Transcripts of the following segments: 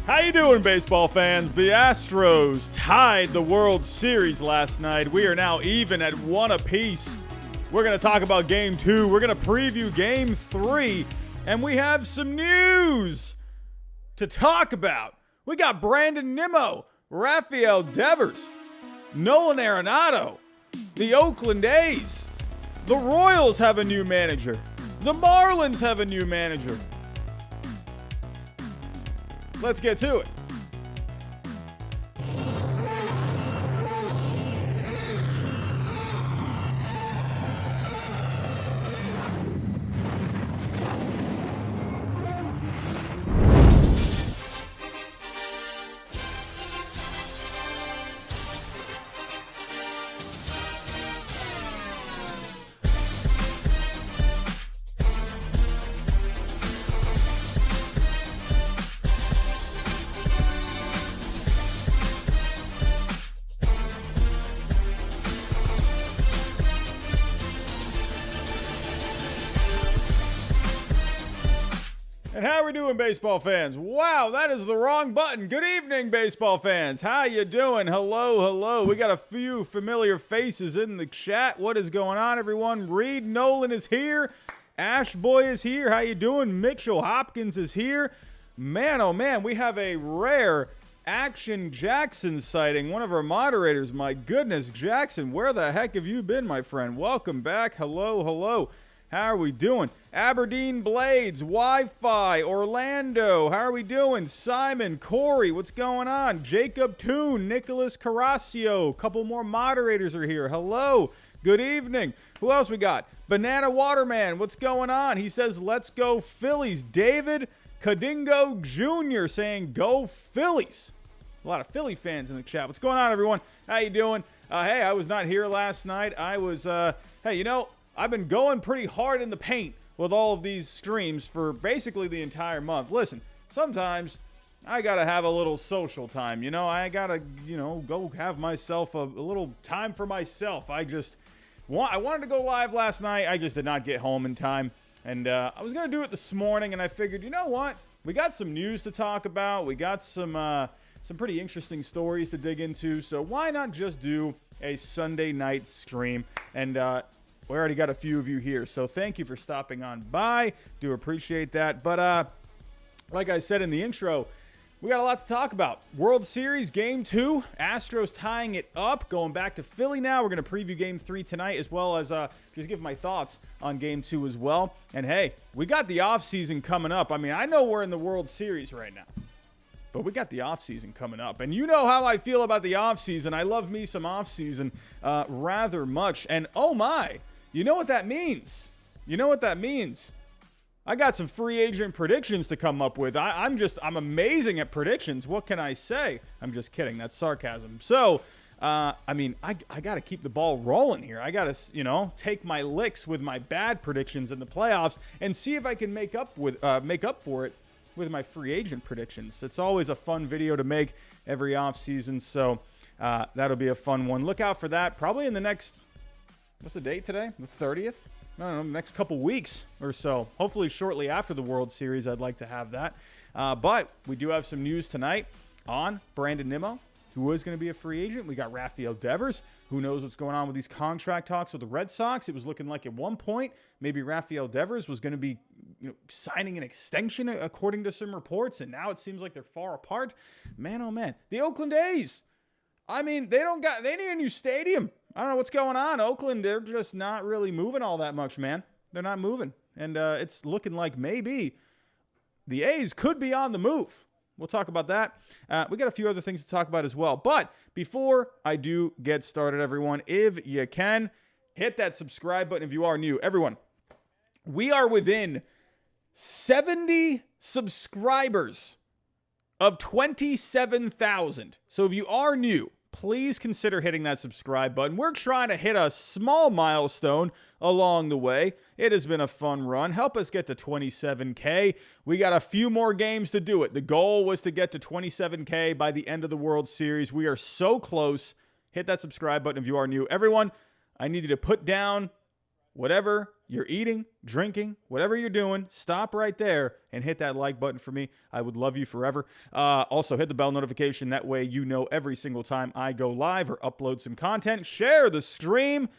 How you doing, baseball fans? The Astros tied the World Series last night. We are now even at 1 apiece. We're going to talk about Game 2. We're going to preview Game 3. And we have some news to talk about. We got Brandon Nimmo, Rafael Devers, Nolan Arenado, the Oakland A's. The Royals have a new manager. The Marlins have a new manager. Let's get to it. And how are we doing, baseball fans? Wow, that is the wrong button. Good evening, baseball fans. How you doing? Hello. We got a few familiar faces in the chat. What is going on, everyone? Reed Nolan is here. Ash Boy is here. How you doing? Mitchell Hopkins is here. Man, oh man, we have a rare Action Jackson sighting. One of our moderators. My goodness, Jackson, where the heck have you been, my friend? Welcome back. Hello. How are we doing? Aberdeen Blades, Wi-Fi, Orlando. How are we doing? Simon, Corey, what's going on? Jacob Toon, Nicholas Carrasio. A couple more moderators are here. Hello. Good evening. Who else we got? Banana Waterman, what's going on? He says, let's go Phillies. David Kadingo Jr. saying, go Phillies. A lot of Philly fans in the chat. What's going on, everyone? How you doing? Hey, I was not here last night. I was, I've been going pretty hard in the paint with all of these streams for basically the entire month. Listen, sometimes I gotta have a little social time, I gotta, go have myself a little time for myself. I wanted to go live last night. I just did not get home in time. And I was gonna do it this morning, and I figured, you know what? We got some news to talk about. We got some pretty interesting stories to dig into. So why not just do a Sunday night stream? And, we already got a few of you here, so thank you for stopping on by. Do appreciate that. But like I said in the intro, we got a lot to talk about. World Series Game 2, Astros tying it up, going back to Philly now. We're going to preview Game 3 tonight, as well as just give my thoughts on Game 2 as well. And hey, we got the offseason coming up. I mean, I know we're in the World Series right now, but we got the offseason coming up. And you know how I feel about the offseason. I love me some offseason rather much. And oh my, you know what that means? I got some free agent predictions to come up with. I'm amazing at predictions. What can I say? I'm just kidding. That's sarcasm. So, I got to keep the ball rolling here. I got to, take my licks with my bad predictions in the playoffs and see if I can make up for it with my free agent predictions. It's always a fun video to make every offseason. So, that'll be a fun one. Look out for that. Probably in the next, what's the date today? The 30th? I don't know, next couple weeks or so. Hopefully shortly after the World Series, I'd like to have that. But we do have some news tonight on Brandon Nimmo, who is going to be a free agent. We got Rafael Devers. Who knows what's going on with these contract talks with the Red Sox? It was looking like at one point maybe Rafael Devers was going to be signing an extension according to some reports, and now it seems like they're far apart. Man, oh man. The Oakland A's. I mean, they need a new stadium. I don't know what's going on. Oakland, they're just not really moving all that much, man. They're not moving. And it's looking like maybe the A's could be on the move. We'll talk about that. We got a few other things to talk about as well. But before I do get started, everyone, if you can, hit that subscribe button if you are new. Everyone, we are within 70 subscribers of 27,000. So if you are new, please consider hitting that subscribe button. We're trying to hit a small milestone along the way. It has been a fun run. Help us get to 27K. We got a few more games to do it. The goal was to get to 27K by the end of the World Series. We are so close. Hit that subscribe button if you are new. Everyone, I need you to put down whatever you're eating, drinking, whatever you're doing, stop right there and hit that like button for me. I would love you forever. Also, hit the bell notification. That way you know every single time I go live or upload some content. Share the stream.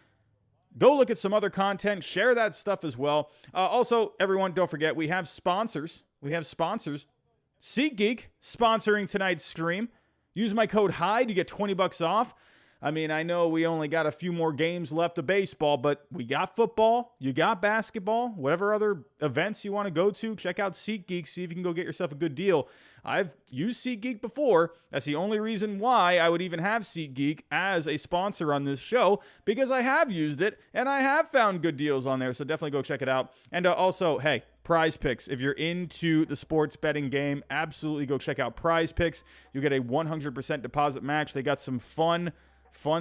Go look at some other content. Share that stuff as well. Also, everyone, don't forget, we have sponsors. SeatGeek sponsoring tonight's stream. Use my code HYDE. You get $20 off. I mean, I know we only got a few more games left of baseball, but we got football, you got basketball, whatever other events you want to go to, check out SeatGeek, see if you can go get yourself a good deal. I've used SeatGeek before. That's the only reason why I would even have SeatGeek as a sponsor on this show, because I have used it, and I have found good deals on there, so definitely go check it out. And also, hey, Prize Picks. If you're into the sports betting game, absolutely go check out Prize Picks. You'll get a 100% deposit match. They got some fun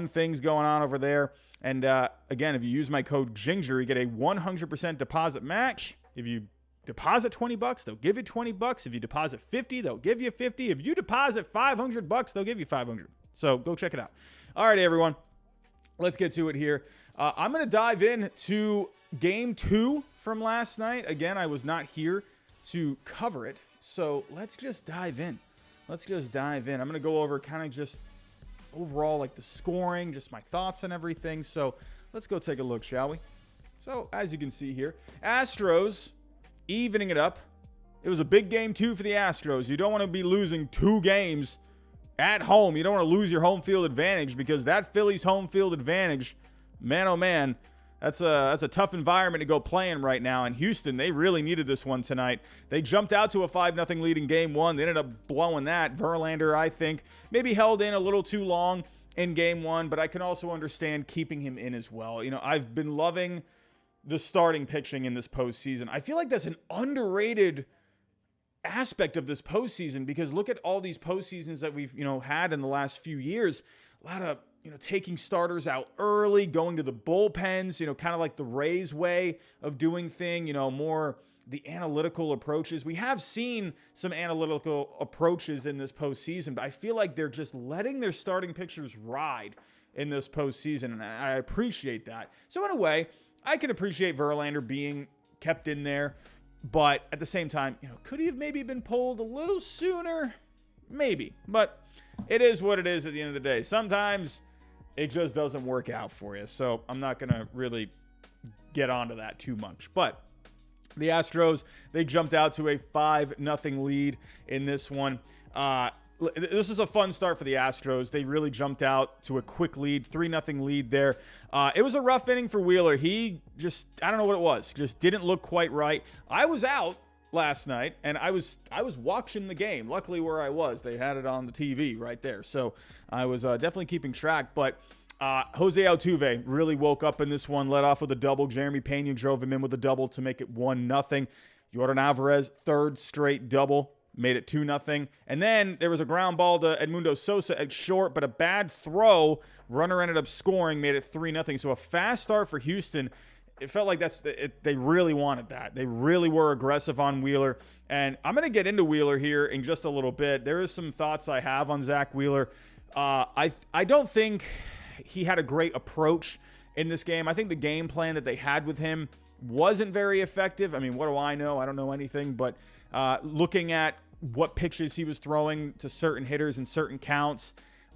things going on over there. And again, if you use my code GINGER, you get a 100% deposit match. If you deposit $20, they'll give you $20. If you deposit $50, they'll give you $50. If you deposit $500, they'll give you $500. So go check it out. All right, everyone, let's get to it here. I'm going to dive into Game 2 from last night. Again, I was not here to cover it, so let's just dive in. I'm going to go over kind of just overall, like the scoring, just my thoughts on everything. So let's go take a look, shall we? So as you can see here, Astros evening it up. It was a big Game 2 for the Astros. You don't want to be losing 2 games at home. You don't want to lose your home field advantage, because that Phillies home field advantage, man, oh man, that's a tough environment to go play in right now. And Houston, they really needed this one tonight. They jumped out to a 5-0 lead in Game 1. They ended up blowing that. Verlander, I think, maybe held in a little too long in Game 1, but I can also understand keeping him in as well. You know, I've been loving the starting pitching in this postseason. I feel like that's an underrated aspect of this postseason, because look at all these postseasons that we've, had in the last few years. A lot of, taking starters out early, going to the bullpens, kind of like the Rays way of doing thing, more the analytical approaches. We have seen some analytical approaches in this postseason, but I feel like they're just letting their starting pitchers ride in this postseason, and I appreciate that. So in a way, I can appreciate Verlander being kept in there, but at the same time, could he have maybe been pulled a little sooner? Maybe, but it is what it is at the end of the day. Sometimes it just doesn't work out for you. So I'm not going to really get onto that too much. But the Astros, they jumped out to a 5-0 lead in this one. This is a fun start for the Astros. They really jumped out to a quick lead, 3-0 lead there. It was a rough inning for Wheeler. He just, I don't know what it was, just didn't look quite right. I was out last night, and I was watching the game. Luckily, where I was, they had it on the TV right there, so I was definitely keeping track. But Jose Altuve really woke up in this one, led off with a double. Jeremy Pena drove him in with a double to make it 1-0. Yordan Alvarez, third straight double, made it 2-0. And then there was a ground ball to Edmundo Sosa at short, but a bad throw. Runner ended up scoring, made it 3-0. So a fast start for Houston. It felt like they really wanted that. They really were aggressive on Wheeler. And I'm going to get into Wheeler here in just a little bit. There is some thoughts I have on Zach Wheeler. I don't think he had a great approach in this game. I think the game plan that they had with him wasn't very effective. I mean, what do I know? I don't know anything. But looking at what pitches he was throwing to certain hitters in certain counts,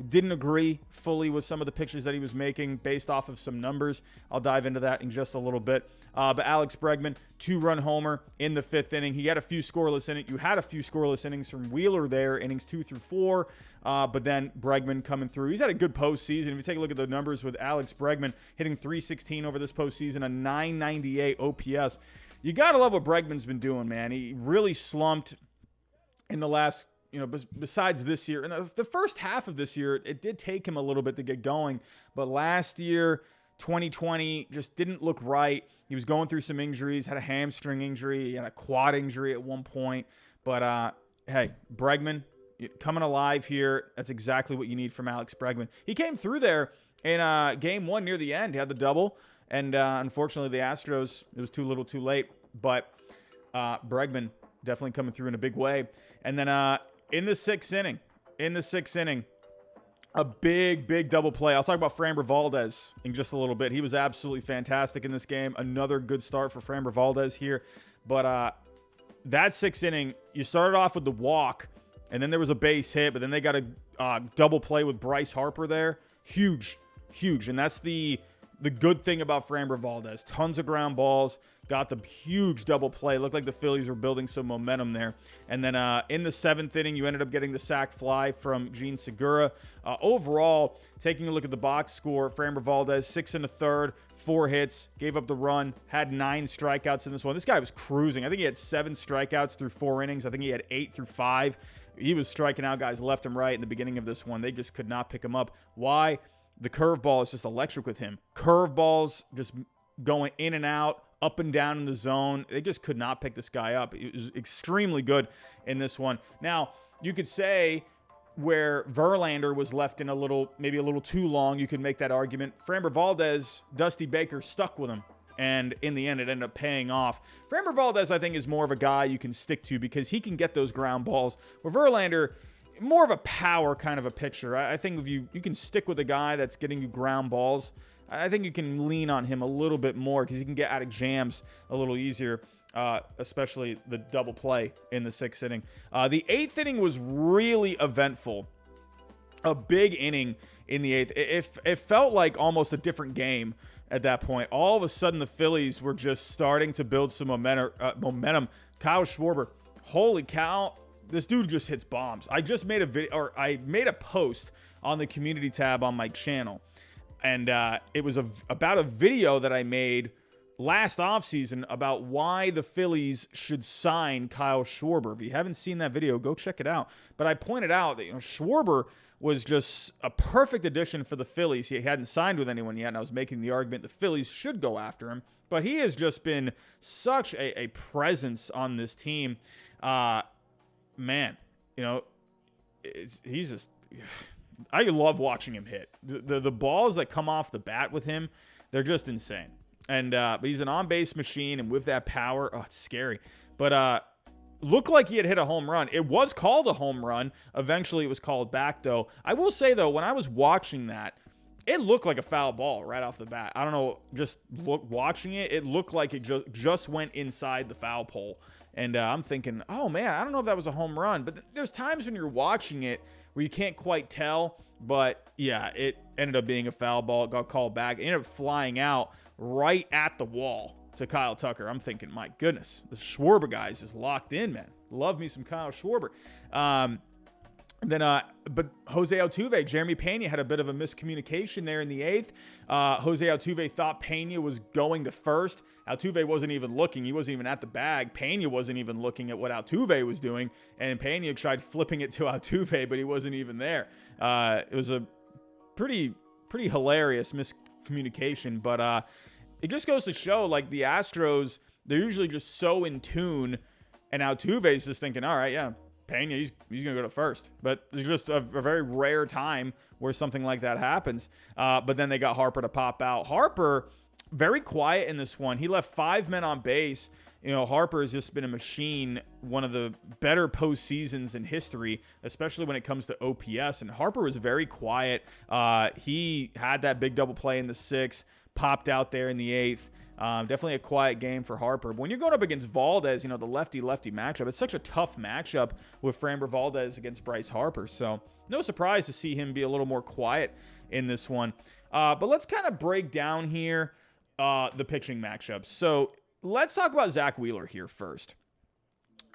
didn't agree fully with some of the pitches that he was making based off of some numbers. I'll dive into that in just a little bit. But Alex Bregman, 2-run homer in the 5th inning. He had a few scoreless innings. You had a few scoreless innings from Wheeler there, innings 2 through 4. But then Bregman coming through. He's had a good postseason. If you take a look at the numbers with Alex Bregman, hitting .316 over this postseason, a .998 OPS. You got to love what Bregman's been doing, man. He really slumped in the last, besides this year. And the first half of this year, it did take him a little bit to get going. But last year, 2020, just didn't look right. He was going through some injuries, had a hamstring injury, he had a quad injury at one point. But, hey, Bregman coming alive here. That's exactly what you need from Alex Bregman. He came through there in Game 1 near the end. He had the double. And unfortunately, the Astros, it was too little too late. But Bregman definitely coming through in a big way. And then in the sixth inning, A big double play. I'll talk about Framber Valdez in just a little bit. He was absolutely fantastic in this game. Another good start for Framber Valdez here. But that 6th inning, you started off with the walk, and then there was a base hit, but then they got a double play with Bryce Harper there. Huge. And that's the good thing about Framber Valdez. Tons of ground balls. Got the huge double play. Looked like the Phillies were building some momentum there. And then in the 7th inning, you ended up getting the sac fly from Gene Segura. Overall, taking a look at the box score, Framber Valdez, 6 1/3, 4 hits, gave up the run, had 9 strikeouts in this one. This guy was cruising. I think he had 7 strikeouts through 4 innings. I think he had 8 through 5. He was striking out guys left and right in the beginning of this one. They just could not pick him up. Why? The curveball is just electric with him. Curveballs just going in and out, up and down in the zone. They just could not pick this guy up. He was extremely good in this one. Now, you could say where Verlander was left in maybe a little too long, you could make that argument. Framber Valdez, Dusty Baker stuck with him. And in the end, it ended up paying off. Framber Valdez, I think, is more of a guy you can stick to because he can get those ground balls. Where Verlander, more of a power kind of a pitcher. I think if you can stick with a guy that's getting you ground balls, I think you can lean on him a little bit more because he can get out of jams a little easier, especially the double play in the 6th inning. The 8th inning was really eventful. A big inning in the 8th. It felt like almost a different game at that point. All of a sudden, the Phillies were just starting to build some momentum. Kyle Schwarber, holy cow. This dude just hits bombs. I just made a video, or I made a post on the community tab on my channel. And it was about a video that I made last offseason about why the Phillies should sign Kyle Schwarber. If you haven't seen that video, go check it out. But I pointed out that Schwarber was just a perfect addition for the Phillies. He hadn't signed with anyone yet, and I was making the argument the Phillies should go after him. But he has just been such a presence on this team. Man, he's just... I love watching him hit. The balls that come off the bat with him, they're just insane. And but he's an on-base machine, and with that power, it's scary. But looked like he had hit a home run. It was called a home run. Eventually, it was called back, though. I will say, though, when I was watching that, it looked like a foul ball right off the bat. I don't know, just watching it, it looked like it just went inside the foul pole. And I'm thinking, oh, man, I don't know if that was a home run. But there's times when you're watching it where you can't quite tell. But, yeah, it ended up being a foul ball. It got called back. It ended up flying out right at the wall to Kyle Tucker. I'm thinking, my goodness, the Schwarber guy is just locked in, man. Love me some Kyle Schwarber. But Jose Altuve, Jeremy Pena had a bit of a miscommunication there in the 8th. Jose Altuve thought Pena was going to first. Altuve wasn't even looking. He wasn't even at the bag. Pena wasn't even looking at what Altuve was doing. And Pena tried flipping it to Altuve, but he wasn't even there. It was a pretty hilarious miscommunication. But it just goes to show, like, the Astros, they're usually just so in tune. And Altuve's just thinking, all right, yeah, Pena, he's going to go to first. But it's just a very rare time where something like that happens. But then they got Harper to pop out. Harper, very quiet in this one. He left 5 men on base. Harper has just been a machine, one of the better postseasons in history, especially when it comes to OPS. And Harper was very quiet. He had that big double play in the 6th, popped out there in the 8th. Definitely a quiet game for Harper. But when you're going up against Valdez, the lefty-lefty matchup, it's such a tough matchup with Framber Valdez against Bryce Harper. So no surprise to see him be a little more quiet in this one. But let's kind of break down here the pitching matchups. So let's talk about Zach Wheeler here first.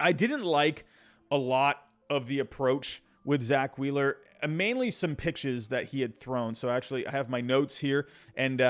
I didn't like a lot of the approach with Zach Wheeler, mainly some pitches that he had thrown. So actually, I have my notes here, and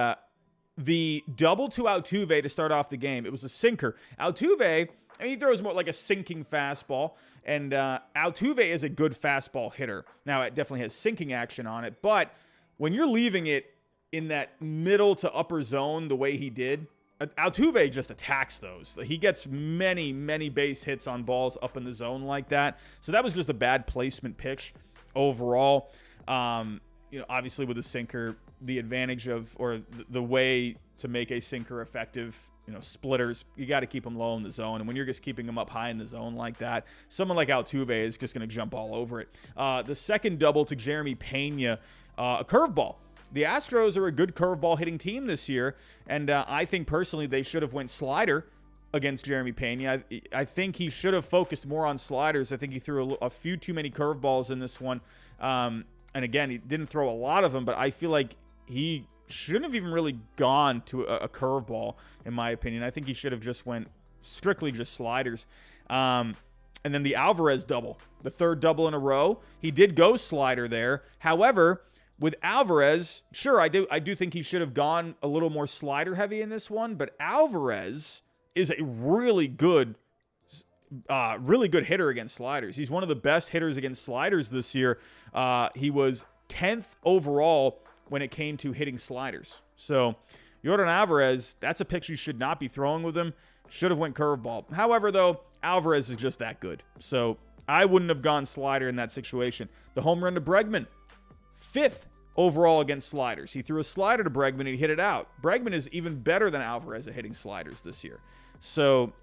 the double to Altuve to start off the game, it was a sinker. Altuve, he throws more like a sinking fastball, and Altuve is a good fastball hitter. Now, it definitely has sinking action on it, but when you're leaving it in that middle to upper zone the way he did, Altuve just attacks those. He gets many base hits on balls up in the zone like that. So that was just a bad placement pitch overall. Obviously with a sinker, the advantage of, or the way to make a sinker effective splitters. You got to keep them low in the zone. And when you're just keeping them up high in the zone like that, someone like Altuve is just going to jump all over it. The second double to Jeremy Pena, a curveball. The Astros are a good curveball hitting team this year, and I think personally they should have went slider against Jeremy Pena. I think he should have focused more on sliders. I think he threw a few too many curveballs in this one. And again, he didn't throw a lot of them, but I feel like he shouldn't have even really gone to a curveball, in my opinion. I think he should have just went strictly just sliders. And then the Alvarez double, the third double in a row. He did go slider there. However, with Alvarez, sure, I do think he should have gone a little more slider heavy in this one, but Alvarez is a really good hitter against sliders. He's one of the best hitters against sliders this year. He was 10th overall when it came to hitting sliders. So Yordan Alvarez, that's a pitch you should not be throwing with him. Should have went curveball. However, though, Alvarez is just that good. So I wouldn't have gone slider in that situation. The home run to Bregman, 5th overall against sliders. He threw a slider to Bregman and he hit it out. Bregman is even better than Alvarez at hitting sliders this year. So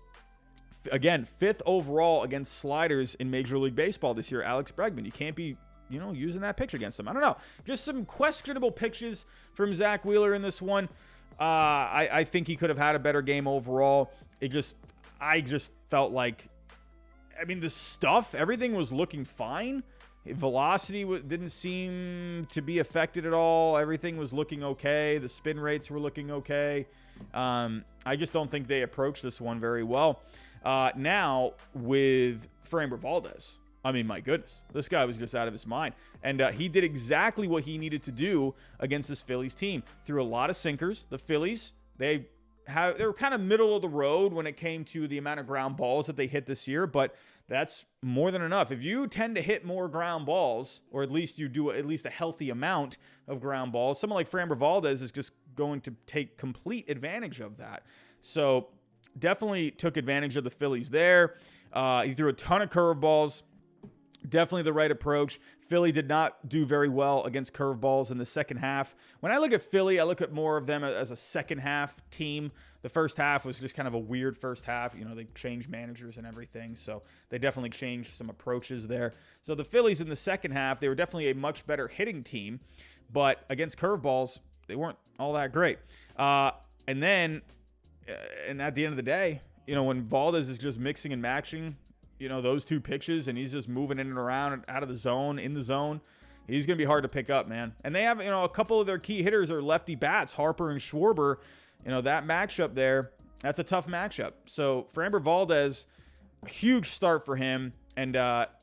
again, 5th overall against sliders in Major League Baseball this year, Alex Bregman. You can't be using that pitch against him. I don't know. Just some questionable pitches from Zach Wheeler in this one. I think he could have had a better game overall. I just felt like, the stuff, everything was looking fine. Velocity didn't seem to be affected at all. Everything was looking okay. The spin rates were looking okay. I just don't think they approached this one very well. Now, with Framber Valdez, my goodness, this guy was just out of his mind. And he did exactly what he needed to do against this Phillies team. Threw a lot of sinkers. The Phillies, they were kind of middle of the road when it came to the amount of ground balls that they hit this year, but that's more than enough. If you tend to hit more ground balls, or at least you do at least a healthy amount of ground balls, someone like Framber Valdez is just going to take complete advantage of that. So definitely took advantage of the Phillies there. He threw a ton of curveballs. Definitely the right approach. Philly did not do very well against curveballs in the second half. When I look at Philly, I look at more of them as a second half team. The first half was just kind of a weird first half. They changed managers and everything, so they definitely changed some approaches there. So the Phillies in the second half, they were definitely a much better hitting team, but against curveballs, they weren't all that great. And at the end of the day, when Valdez is just mixing and matching, those two pitches, and he's just moving in and around and out of the zone, in the zone, he's going to be hard to pick up, man. And they have, a couple of their key hitters are lefty bats, Harper and Schwarber. That matchup there, that's a tough matchup. So Framber Valdez, a huge start for him, and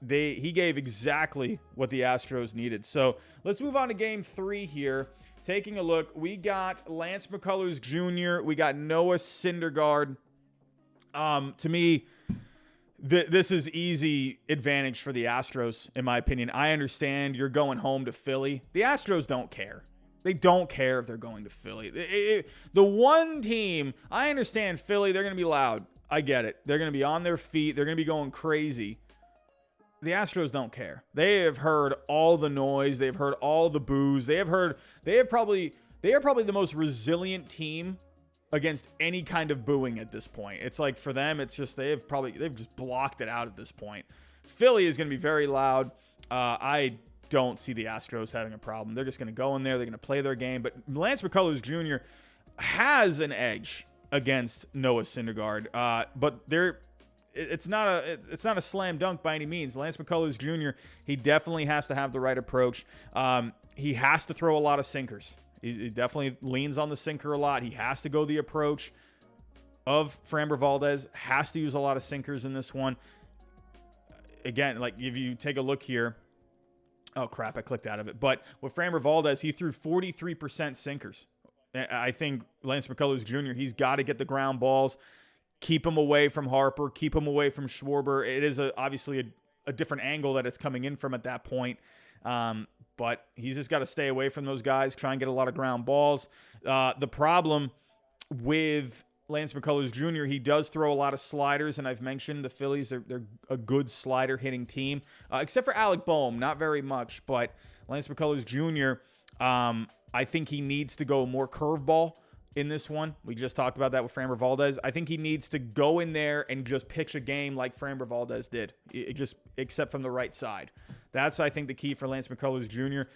he gave exactly what the Astros needed. So let's move on to Game 3 here. Taking a look, we got Lance McCullers Jr., we got Noah Syndergaard. To me, this is easy advantage for the Astros, in my opinion. I understand you're going home to Philly. The Astros don't care. They don't care if they're going to Philly. The one team, I understand Philly, they're going to be loud. I get it. They're going to be on their feet. They're going to be going crazy. The Astros don't care. They have heard all the noise. They've heard all the boos. They are probably the most resilient team against any kind of booing at this point. It's like for them, it's just they've just blocked it out at this point. Philly is going to be very loud. I don't see the Astros having a problem. They're just going to go in there. They're going to play their game. But Lance McCullers Jr. has an edge against Noah Syndergaard. But it's not a slam dunk by any means. Lance McCullers Jr., he definitely has to have the right approach. He has to throw a lot of sinkers. He definitely leans on the sinker a lot. He has to go the approach of Framber Valdez. Has to use a lot of sinkers in this one. Again, like if you take a look here. Oh, crap, I clicked out of it. But with Framber Valdez, he threw 43% sinkers. I think Lance McCullers Jr., he's got to get the ground balls, keep him away from Harper, keep him away from Schwarber. It is obviously a different angle that it's coming in from at that point. But he's just got to stay away from those guys, try and get a lot of ground balls. The problem with Lance McCullers Jr., he does throw a lot of sliders, and I've mentioned the Phillies, they're a good slider hitting team, except for Alec Boehm, not very much, but Lance McCullers Jr., I think he needs to go more curveball in this one. We just talked about that with Framber Valdez. I think he needs to go in there and just pitch a game like Framber Valdez did, except from the right side. That's, I think, the key for Lance McCullers Jr.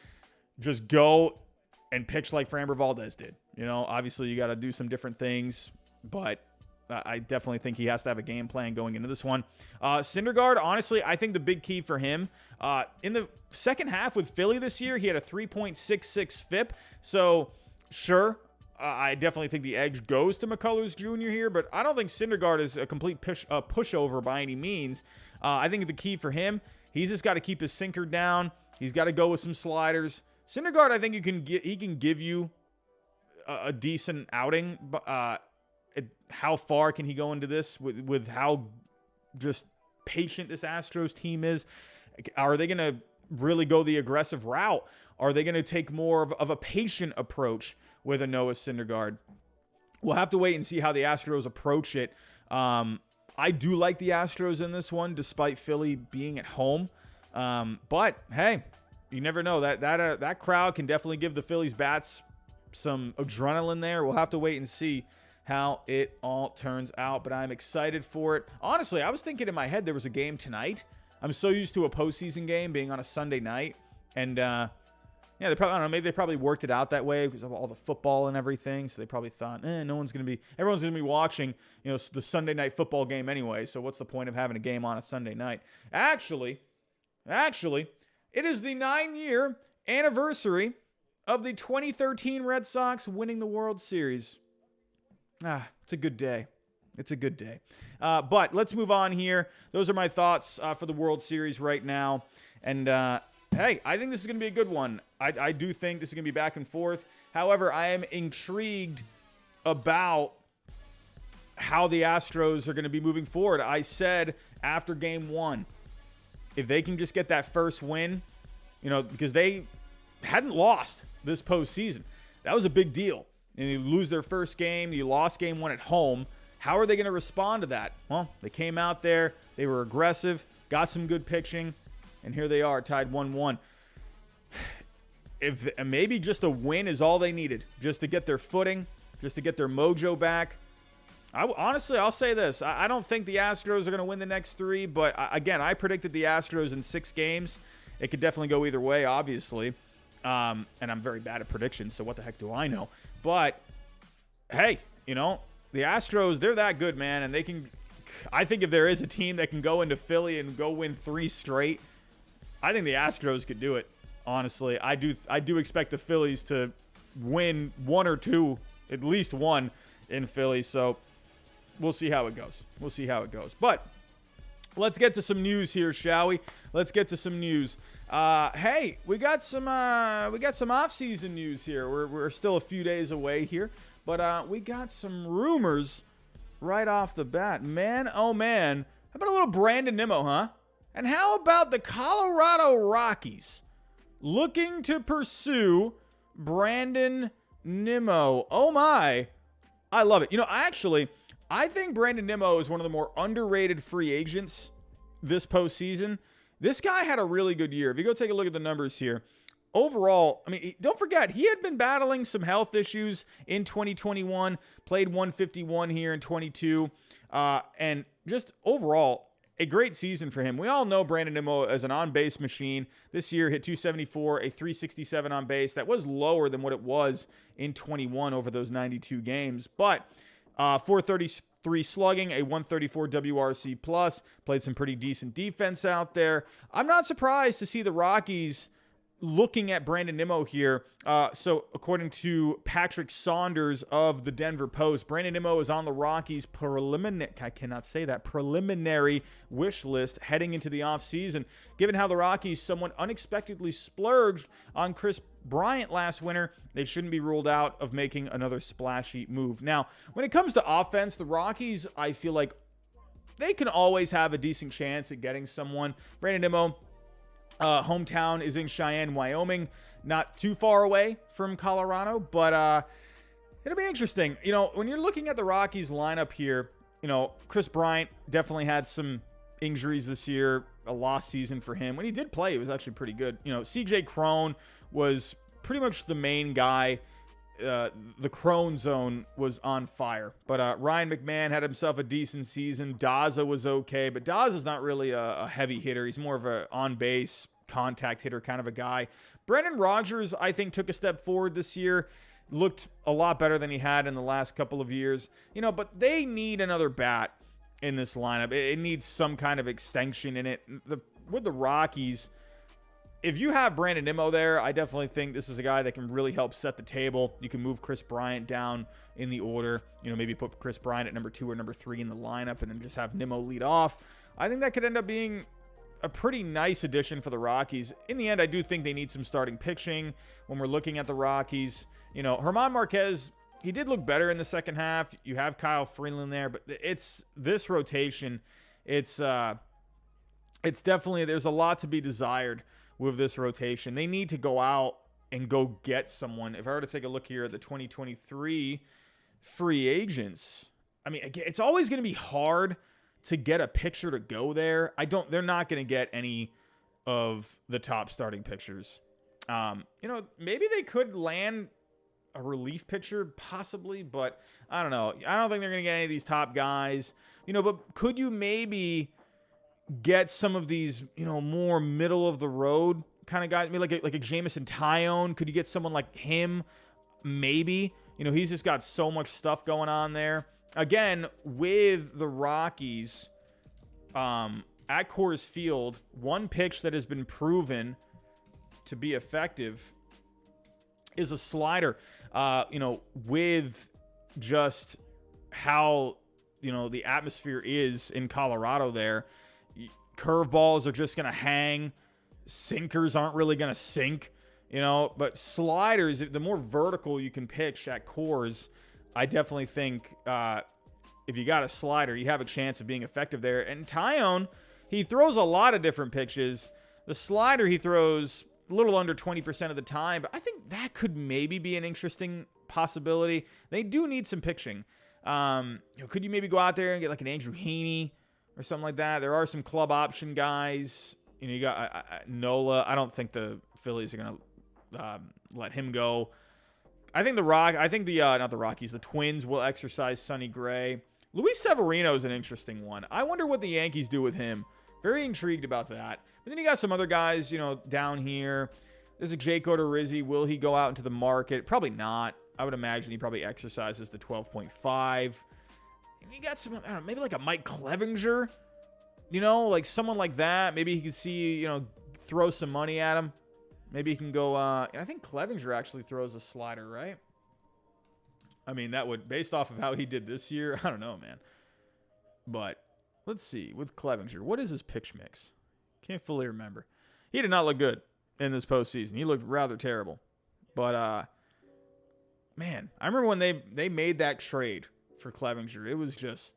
Just go and pitch like Framber Valdez did. Obviously you got to do some different things, but I definitely think he has to have a game plan going into this one. Syndergaard, honestly, I think the big key for him, in the second half with Philly this year, he had a 3.66 FIP. So, sure, I definitely think the edge goes to McCullers Jr. here, but I don't think Syndergaard is a complete pushover by any means. I think the key for him, he's just got to keep his sinker down. He's got to go with some sliders. Syndergaard, I think he can give you a decent outing, but how far can he go into this with how just patient this Astros team is? Are they going to really go the aggressive route? Are they going to take more of a patient approach with a Noah Syndergaard? We'll have to wait and see how the Astros approach it. I do like the Astros in this one, despite Philly being at home. But hey, you never know. That crowd can definitely give the Phillies bats some adrenaline there. We'll have to wait and see how it all turns out, but I'm excited for it. Honestly, I was thinking in my head there was a game tonight. I'm so used to a postseason game being on a Sunday night, and yeah, they probably, I don't know, maybe they probably worked it out that way because of all the football and everything. So they probably thought, everyone's gonna be watching, the Sunday night football game anyway. So what's the point of having a game on a Sunday night? Actually, it is the 9-year anniversary of the 2013 Red Sox winning the World Series. It's a good day. It's a good day. But let's move on here. Those are my thoughts for the World Series right now. And hey, I think this is going to be a good one. I do think this is going to be back and forth. However, I am intrigued about how the Astros are going to be moving forward. I said after game 1, if they can just get that first win, because they hadn't lost this postseason. That was a big deal. And you lose their first game, you lost game 1 at home. How are they going to respond to that? Well, they came out there, they were aggressive, got some good pitching, and here they are, tied 1-1. If maybe just a win is all they needed, just to get their footing, just to get their mojo back. Honestly, I'll say this. I don't think the Astros are going to win the next 3, but again, I predicted the Astros in 6 games. It could definitely go either way, obviously. And I'm very bad at predictions, so what the heck do I know? But, hey, the Astros, they're that good, man, and they can – I think if there is a team that can go into Philly and go win 3 straight, I think the Astros could do it, honestly. I do expect the Phillies to win 1 or 2, at least 1 in Philly, so we'll see how it goes. But let's get to some news here, shall we? Let's get to some news. Hey, we got some off-season news here. We're still a few days away here, but we got some rumors right off the bat. Man, oh man, how about a little Brandon Nimmo, huh? And how about the Colorado Rockies looking to pursue Brandon Nimmo? Oh my, I love it. I think Brandon Nimmo is one of the more underrated free agents this postseason. This guy had a really good year. If you go take a look at the numbers here, overall, don't forget, he had been battling some health issues in 2021, played 151 here in 22, and just overall, a great season for him. We all know Brandon Nimmo as an on-base machine. This year hit 274, a 367 on base. That was lower than what it was in 21 over those 92 games, but 433 slugging, a 134 WRC plus, played some pretty decent defense out there. I'm not surprised to see the Rockies looking at Brandon Nimmo here. So according to Patrick Saunders of the Denver Post, Brandon Nimmo is on the Rockies' preliminary wish list heading into the offseason. Given how the Rockies somewhat unexpectedly splurged on Chris Bryant last winter, they shouldn't be ruled out of making another splashy move. Now, when it comes to offense, the Rockies, I feel like they can always have a decent chance at getting someone. Brandon Nimmo, hometown is in Cheyenne, Wyoming, not too far away from Colorado, but it'll be interesting. When you're looking at the Rockies lineup here, Chris Bryant definitely had some injuries this year, a lost season for him. When he did play, it was actually pretty good. CJ Cron was pretty much the main guy the Crone zone was on fire. But Ryan McMahon had himself a decent season. Daza was okay, but Daza's not really a heavy hitter. He's more of a on-base contact hitter kind of a guy. Brendan Rodgers, I think, took a step forward this year. Looked a lot better than he had in the last couple of years. But they need another bat in this lineup. It needs some kind of extension in it. With the Rockies, if you have Brandon Nimmo there, I definitely think this is a guy that can really help set the table. You can move Chris Bryant down in the order. Maybe put Chris Bryant at number 2 or number 3 in the lineup and then just have Nimmo lead off. I think that could end up being a pretty nice addition for the Rockies. In the end, I do think they need some starting pitching when we're looking at the Rockies. German Marquez, he did look better in the second half. You have Kyle Freeland there, but it's this rotation. It's definitely, there's a lot to be desired with this rotation. They need to go out and go get someone. If I were to take a look here at the 2023 free agents, I mean, again, it's always going to be hard to get a pitcher to go there. They're not going to get any of the top starting pitchers. Maybe they could land a relief pitcher possibly, but I don't know. I don't think they're going to get any of these top guys, but could you maybe get some of these, more middle of the road kind of guys, maybe like a Jameson Tyone? Could you get someone like him? Maybe, he's just got so much stuff going on there. Again, with the Rockies, at Coors Field, one pitch that has been proven to be effective is a slider. With just how, the atmosphere is in Colorado there, curveballs are just going to hang. Sinkers aren't really going to sink, but sliders, the more vertical you can pitch at Coors, I definitely think if you got a slider, you have a chance of being effective there. And Tyone, he throws a lot of different pitches. The slider he throws a little under 20% of the time, but I think that could maybe be an interesting possibility. They do need some pitching. Could you maybe go out there and get like an Andrew Heaney or something like that? There are some club option guys. You got Nola. I don't think the Phillies are going to let him go. I think the Twins will exercise Sonny Gray. Luis Severino is an interesting one. I wonder what the Yankees do with him. Very intrigued about that. But then you got some other guys, down here. There's a Jake Odorizzi. Will he go out into the market? Probably not. I would imagine he probably exercises the 12.5. And you got some, I don't know, maybe like a Mike Clevinger. Like someone like that. Maybe he could see, throw some money at him. Maybe he can go, I think Clevinger actually throws a slider, right? I mean, that would, based off of how he did this year, I don't know, man. But let's see, with Clevinger, what is his pitch mix? Can't fully remember. He did not look good in this postseason. He looked rather terrible. But, man, I remember when they made that trade for Clevinger. It was just,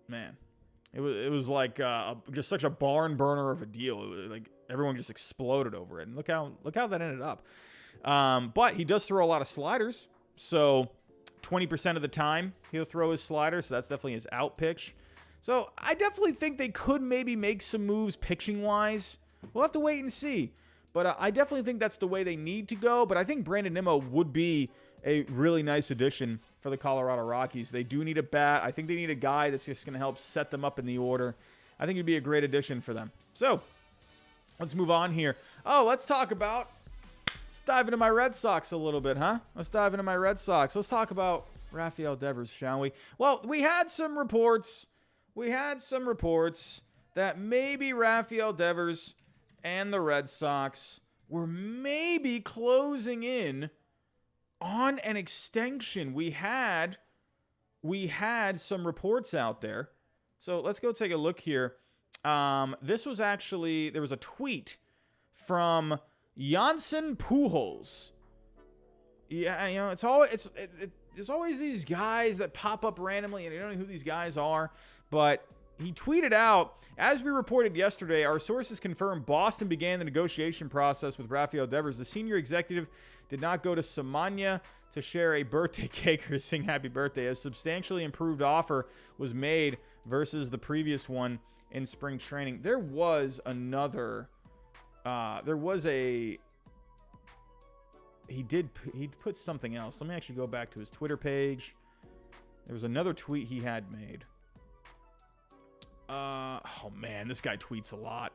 man, it was like just such a barn burner of a deal. It was like everyone just exploded over it. And look how that ended up. But he does throw a lot of sliders. So 20% of the time he'll throw his sliders. So that's definitely his out pitch. So I definitely think they could maybe make some moves pitching-wise. We'll have to wait and see. But I definitely think that's the way they need to go. But I think Brandon Nimmo would be a really nice addition for the Colorado Rockies. They do need a bat. I think they need a guy that's just going to help set them up in the order. I think it'd be a great addition for them. So let's move on here. Let's dive into my Red Sox a little bit, huh? Let's dive into my Red Sox. Let's talk about Rafael Devers, shall we? Well, we had some reports that maybe Rafael Devers and the Red Sox were maybe closing in on an extension. We had some reports out there. So let's go take a look here. This was actually, there was a tweet from Jansen Pujols. Yeah, there's always these guys that pop up randomly, and you don't know who these guys are. But he tweeted out, as we reported yesterday, our sources confirm Boston began the negotiation process with Rafael Devers. The senior executive did not go to Samania to share a birthday cake or sing happy birthday. A substantially improved offer was made versus the previous one in spring training. There was a he put something else. Let me actually go back to his Twitter page. There was another tweet he had made. Oh man, this guy tweets a lot.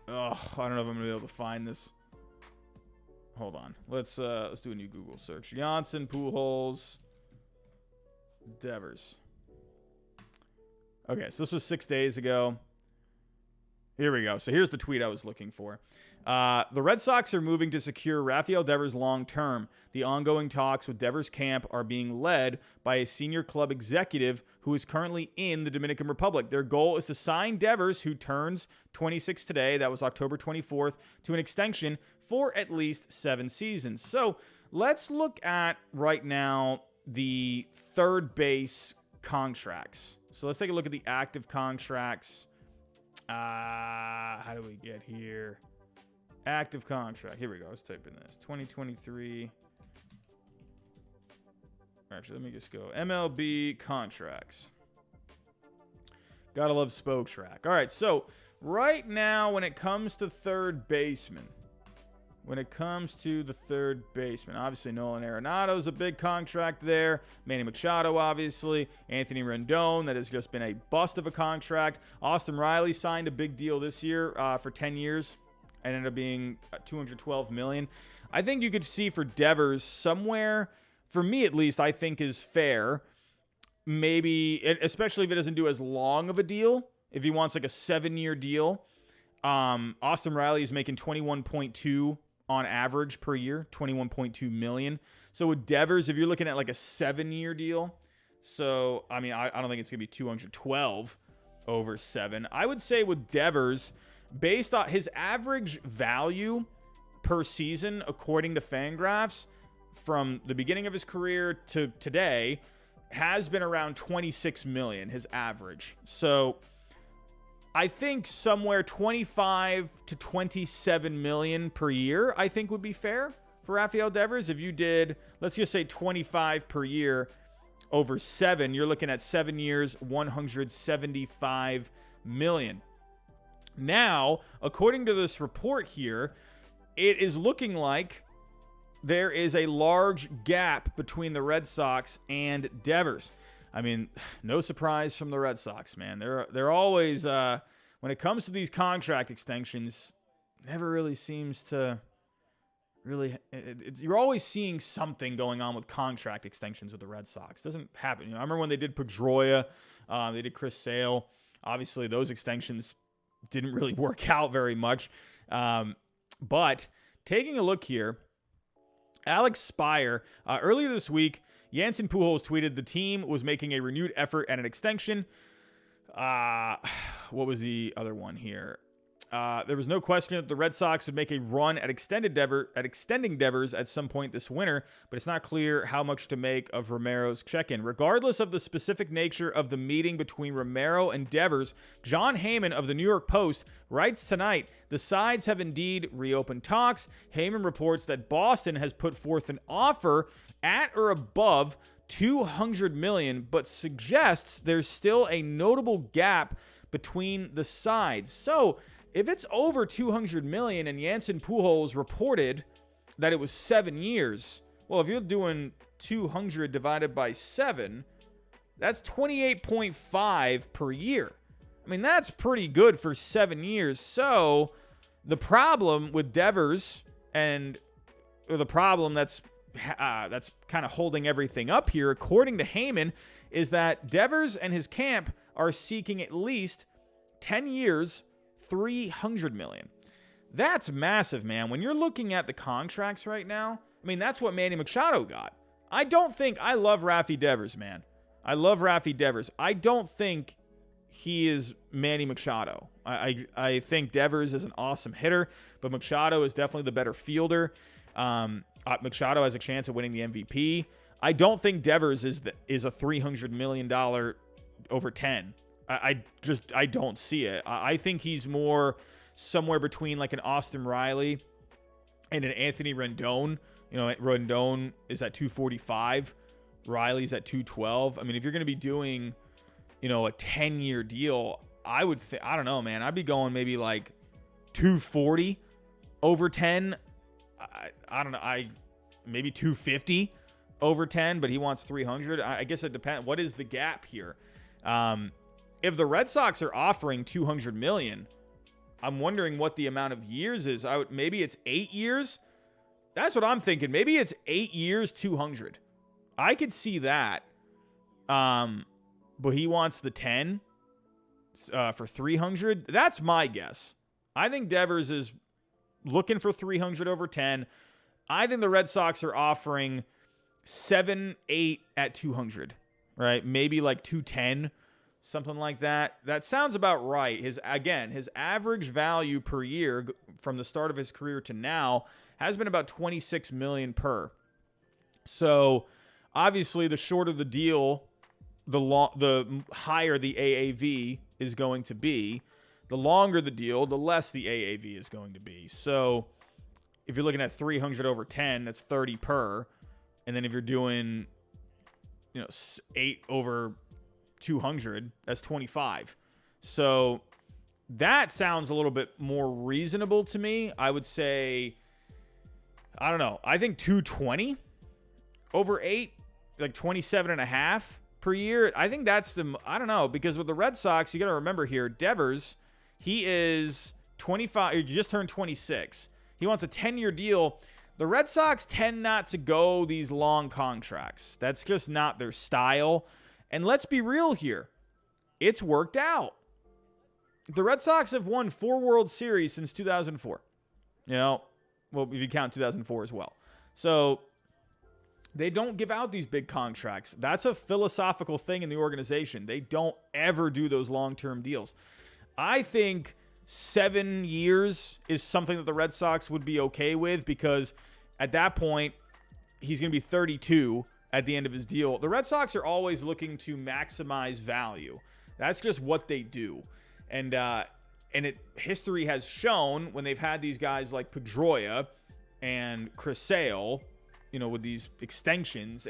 Oh, I don't know if I'm gonna be able to find this. Hold on. Let's do a new Google search. Jansen, Pujols, Devers. Okay, so this was 6 days ago. Here we go. So here's the tweet I was looking for. The Red Sox are moving to secure Rafael Devers long term. The ongoing talks with Devers' camp are being led by a senior club executive who is currently in the Dominican Republic. Their goal is to sign Devers, who turns 26 today, that was October 24th, to an extension for at least 7 seasons. So let's look at right now the third base contracts. So let's take a look at the active contracts. How do we get here? Active contract. Here we go. Let's type in this. 2023. Actually, let me just go. MLB contracts. Gotta love Spoke Track. All right, so right now, when it comes to third baseman, obviously Nolan Arenado is a big contract there. Manny Machado, obviously. Anthony Rendon, that has just been a bust of a contract. Austin Riley signed a big deal this year for 10 years. And ended up being $212 million. I think you could see for Devers somewhere, for me at least, I think is fair. Maybe, especially if it doesn't do as long of a deal. If he wants like a 7-year deal. Austin Riley is making 21.2 on average per year, 21.2 million. So with Devers, if you're looking at like a 7-year deal, so I mean, I don't think it's gonna be 212 over 7. I would say with Devers, based on his average value per season, according to Fangraphs, from the beginning of his career to today, has been around 26 million, his average. So I think somewhere 25 to 27 million per year, I think would be fair for Rafael Devers. If you did, let's just say 25 per year over 7, you're looking at 7 years, 175 million. Now, according to this report here, it is looking like there is a large gap between the Red Sox and Devers. I mean, no surprise from the Red Sox, man. They're always, when it comes to these contract extensions, never really seems to really, you're always seeing something going on with contract extensions with the Red Sox. It doesn't happen. You know, I remember when they did Pedroia, they did Chris Sale. Obviously, those extensions didn't really work out very much. But taking a look here, Alex Spire, earlier this week, Jansen Pujols tweeted the team was making a renewed effort at an extension. What was the other one here? There was no question that the Red Sox would make a run at extending Devers at some point this winter, but it's not clear how much to make of Romero's check-in. Regardless of the specific nature of the meeting between Romero and Devers, John Heyman of the New York Post writes tonight, the sides have indeed reopened talks. Heyman reports that Boston has put forth an offer at or above $200 million, but suggests there's still a notable gap between the sides. So, if it's over $200 million and Jansen Pujols reported that it was 7 years, well, if you're doing 200 divided by 7, that's 28.5 per year. I mean, that's pretty good for 7 years. So the problem with Devers or the problem that's kind of holding everything up here, according to Heyman, is that Devers and his camp are seeking at least 10 years, $300 million. That's massive, man. When you're looking at the contracts right now, I mean, that's what Manny Machado got. I love Rafi Devers, man. I love Rafi Devers. I don't think he is Manny Machado. I think Devers is an awesome hitter, but Machado is definitely the better fielder. Machado has a chance of winning the MVP. I don't think Devers is a $300 million over 10. I don't see it. I think he's more somewhere between like an Austin Riley and an Anthony Rendon. You know, Rendon is at 245. Riley's at 212. I mean, if you're going to be doing, you know, a 10-year deal, I don't know, man. I'd be going maybe like 240 over 10. I don't know. Maybe 250 over 10, but he wants 300. I guess it depends. What is the gap here? If the Red Sox are offering 200 million, I'm wondering what the amount of years is. Maybe it's 8 years. That's what I'm thinking. Maybe it's 8 years, 200. I could see that. But he wants the 10 for 300. That's my guess. I think Devers is looking for 300 over 10. I think the Red Sox are offering 7, 8 at 200, right? Maybe like 210, something like that. That sounds about right. His average value per year from the start of his career to now has been about 26 million per. So obviously the shorter the deal, the higher the AAV is going to be. The longer the deal, the less the AAV is going to be. So if you're looking at 300 over 10, that's 30 per. And then if you're doing, 8 over 200, that's 25. So that sounds a little bit more reasonable to me. I would say, I don't know. I think 220 over 8, like 27 and a half per year. I think that's I don't know, because with the Red Sox, you got to remember here, Devers, he is 25, he just turned 26. He wants a 10-year deal. The Red Sox tend not to go these long contracts. That's just not their style. And let's be real here. It's worked out. The Red Sox have won 4 World Series since 2004. Well, if you count 2004 as well. So they don't give out these big contracts. That's a philosophical thing in the organization. They don't ever do those long-term deals. I think 7 years is something that the Red Sox would be okay with, because at that point, he's going to be 32 at the end of his deal. The Red Sox are always looking to maximize value. That's just what they do. And history has shown when they've had these guys like Pedroia and Chris Sale, with these extensions,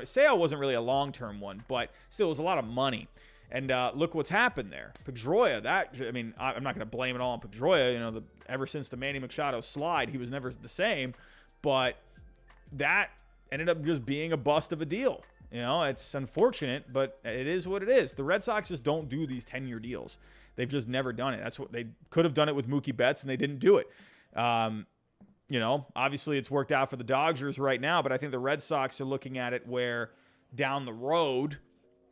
Sale wasn't really a long-term one, but still it was a lot of money. And look what's happened there. Pedroia, I'm not going to blame it all on Pedroia. Ever since the Manny Machado slide, he was never the same. But that ended up just being a bust of a deal. It's unfortunate, but it is what it is. The Red Sox just don't do these 10-year deals. They've just never done it. That's what they could have done it with Mookie Betts, and they didn't do it. Obviously it's worked out for the Dodgers right now, but I think the Red Sox are looking at it where down the road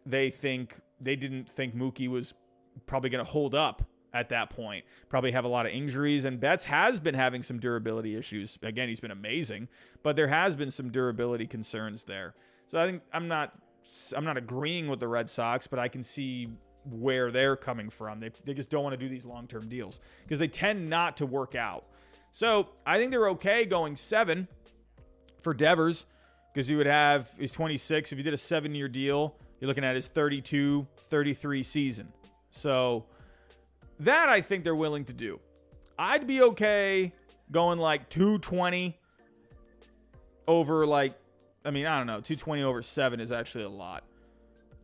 they didn't think Mookie was probably going to hold up at that point. Probably have a lot of injuries, and Betts has been having some durability issues. Again, he's been amazing, but there has been some durability concerns there. So I think I'm not agreeing with the Red Sox, but I can see where they're coming from. They just don't want to do these long-term deals because they tend not to work out. So I think they're okay going 7 for Devers, because he's 26. If you did a 7-year deal, you're looking at his 32, 33 season. So that I think they're willing to do. I'd be okay going like 220 over I don't know, 220 over 7 is actually a lot.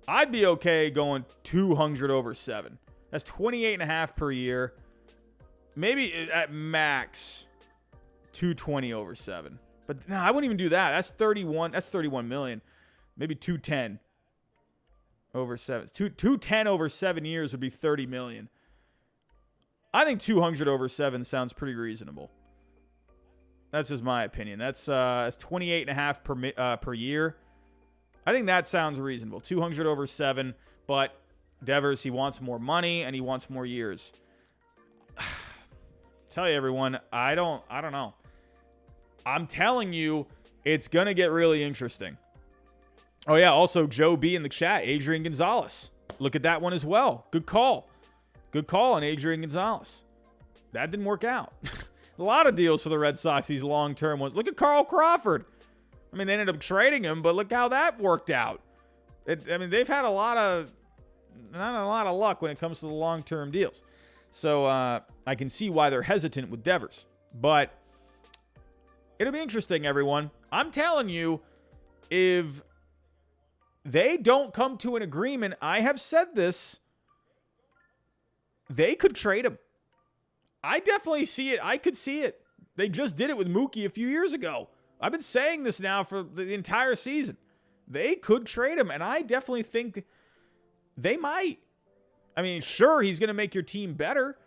I'd be okay going 200 over 7. That's 28 and a half per year. Maybe at max 220 over 7. But no, I wouldn't even do that. That's 31 million. Maybe 210 over 7. 210 over 7 years would be 30 million. I think 200 over 7 sounds pretty reasonable. That's just my opinion. That's 28 and a half per year. I think that sounds reasonable. 200 over 7, but Devers, he wants more money and he wants more years. Tell you everyone, I don't know. I'm telling you, it's going to get really interesting. Oh yeah, also Joe B in the chat, Adrian Gonzalez. Look at that one as well. Good call. Good call on Adrian Gonzalez. That didn't work out. A lot of deals for the Red Sox, these long-term ones. Look at Carl Crawford. They ended up trading him, but look how that worked out. They've had not a lot of luck when it comes to the long-term deals. So I can see why they're hesitant with Devers. But it'll be interesting, everyone. I'm telling you, if they don't come to an agreement, I have said this, they could trade him. I definitely see it. I could see it. They just did it with Mookie a few years ago. I've been saying this now for the entire season. They could trade him, and I definitely think they might. I mean, sure, he's going to make your team better,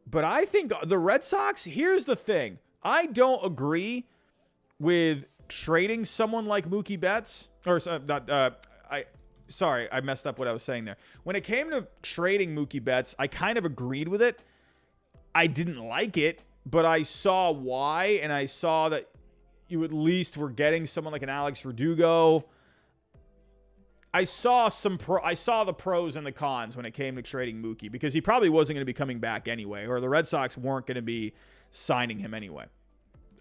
but I think the Red Sox, here's the thing. I don't agree with trading someone like Mookie Betts, or sorry, I messed up what I was saying there. When it came to trading Mookie Betts, I kind of agreed with it. I didn't like it, but I saw why, and I saw that you at least were getting someone like an Alex Verdugo. I saw the pros and the cons when it came to trading Mookie, because he probably wasn't going to be coming back anyway, or the Red Sox weren't going to be signing him anyway.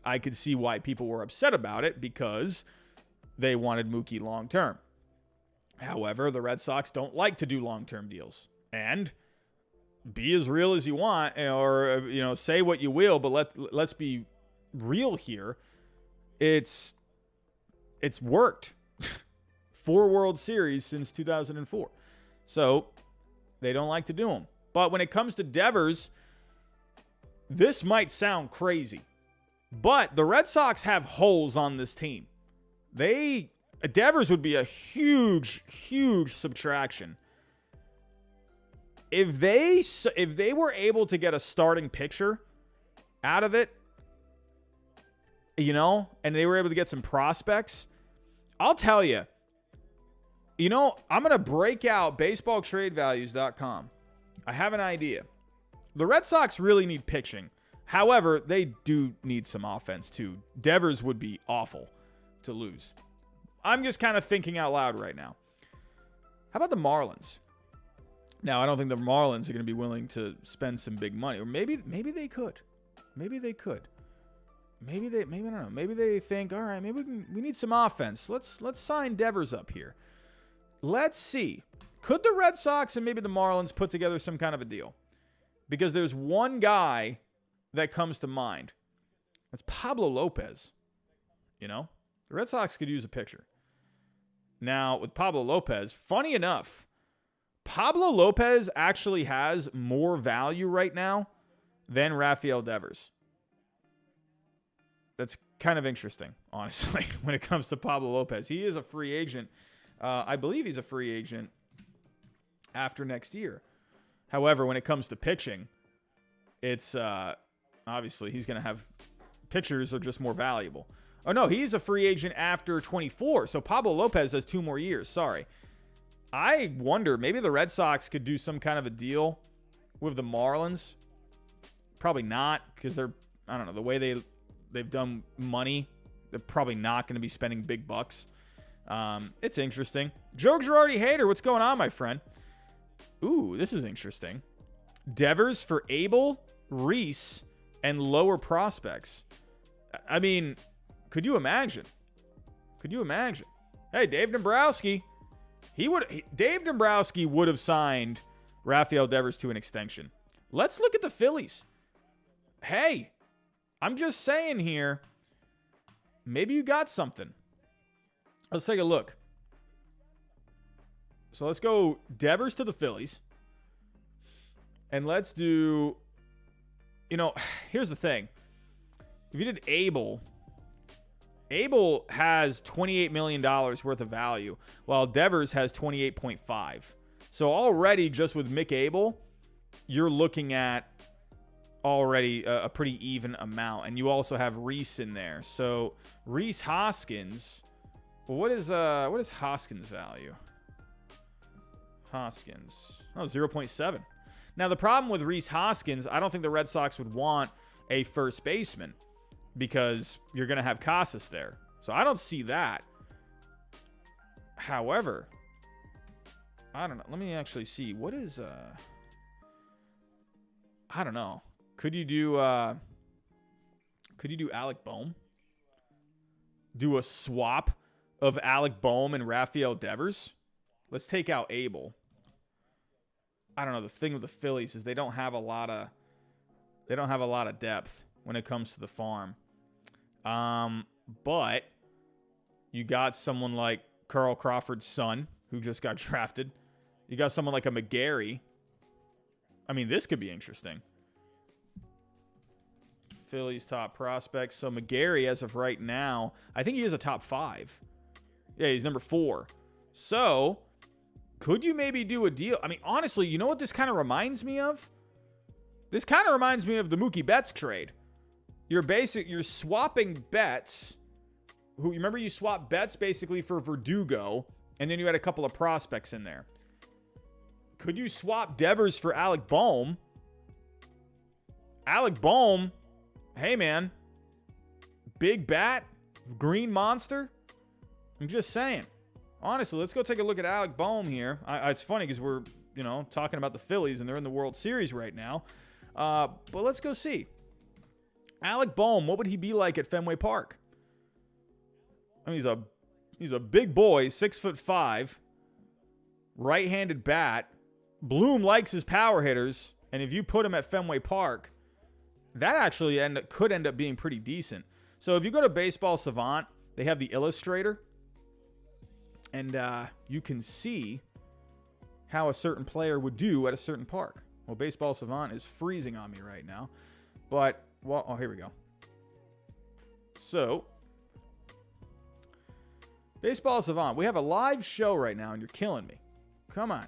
I could see why people were upset about it, because they wanted Mookie long term. However, the Red Sox don't like to do long-term deals. And be as real as you want, or say what you will, but let's be real here. It's worked. 4 World Series since 2004. So they don't like to do them. But when it comes to Devers, this might sound crazy, but the Red Sox have holes on this team. Devers would be a huge, huge subtraction. If they were able to get a starting pitcher out of it, and they were able to get some prospects, I'll tell you, I'm going to break out baseballtradevalues.com. I have an idea. The Red Sox really need pitching. However, they do need some offense too. Devers would be awful to lose. I'm just kind of thinking out loud right now. How about the Marlins? Now, I don't think the Marlins are going to be willing to spend some big money. Or maybe they could. Maybe they could. Maybe I don't know. Maybe they think, all right, maybe we need some offense. Let's sign Devers up here. Let's see. Could the Red Sox and maybe the Marlins put together some kind of a deal? Because there's one guy that comes to mind. That's Pablo Lopez. The Red Sox could use a pitcher. Now, with Pablo Lopez, funny enough, Pablo Lopez actually has more value right now than Rafael Devers. That's kind of interesting, honestly, when it comes to Pablo Lopez. He is a free agent. I believe he's a free agent after next year. However, when it comes to pitching, it's obviously he's going to have pitchers are just more valuable. Oh, no, he's a free agent after 24. So Pablo Lopez has 2 more years. Sorry. I wonder, maybe the Red Sox could do some kind of a deal with the Marlins. Probably not, because they're, I don't know, the way they've done money, they're probably not going to be spending big bucks. It's interesting. Joe Girardi Hater, what's going on, my friend? Ooh, this is interesting. Devers for Abel, Reese, and lower prospects. I mean, could you imagine? Hey, Dave Dombrowski. Dave Dombrowski would have signed Rafael Devers to an extension. Let's look at the Phillies. Hey, I'm just saying here, maybe you got something. Let's take a look. So let's go Devers to the Phillies. And let's do, here's the thing. If you did Abel has $28 million worth of value, while Devers has 28.5. So already just with Mick Abel, you're looking at already a pretty even amount. And you also have Reese in there. So Reese Hoskins, what is Hoskins' value? Hoskins, 0.7. Now the problem with Reese Hoskins, I don't think the Red Sox would want a first baseman, because you're going to have Casas there. So I don't see that. However, I don't know. Let me actually see. What is, I don't know. Could you do Alec Boehm? Do a swap of Alec Boehm and Rafael Devers? Let's take out Abel. I don't know. The thing with the Phillies is they don't have a lot of depth when it comes to the farm. But you got someone like Carl Crawford's son, who just got drafted. You got someone like a McGarry. I mean, this could be interesting. Phillies top prospects. So McGarry, as of right now, I think he is a top 5. Yeah, he's number 4. So could you maybe do a deal? I mean, honestly, you know what this kind of reminds me of? This kind of reminds me of the Mookie Betts trade. You're swapping Betts. You remember you swapped Betts basically for Verdugo, and then you had a couple of prospects in there. Could you swap Devers for Alec Bohm? Alec Bohm, hey man, big bat, green monster. I'm just saying. Honestly, let's go take a look at Alec Bohm here. It's funny because we're, talking about the Phillies and they're in the World Series right now. But let's go see. Alec Bohm, what would he be like at Fenway Park? I mean, he's a big boy, 6'5", right-handed bat. Bloom likes his power hitters, and if you put him at Fenway Park, that actually could end up being pretty decent. So if you go to Baseball Savant, they have the Illustrator, and you can see how a certain player would do at a certain park. Well, Baseball Savant is freezing on me right now, but here we go. So, Baseball Savant, we have a live show right now, and you're killing me. Come on.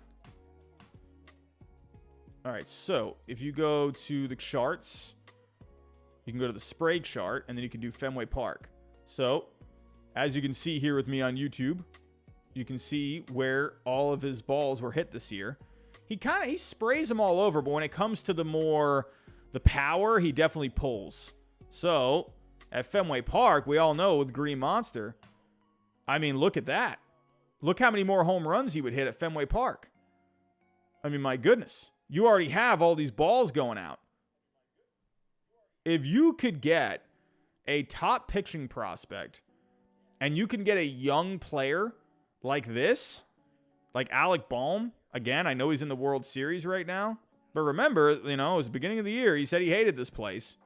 All right, so if you go to the charts, you can go to the spray chart, and then you can do Fenway Park. So, as you can see here with me on YouTube, you can see where all of his balls were hit this year. He sprays them all over, but when it comes to the power, he definitely pulls. So, at Fenway Park, we all know with Green Monster, I mean, look at that. Look how many more home runs he would hit at Fenway Park. I mean, my goodness. You already have all these balls going out. If you could get a top pitching prospect and you can get a young player like this, like Alec Bohm, again, I know he's in the World Series right now, but remember, it was the beginning of the year, he said he hated this place.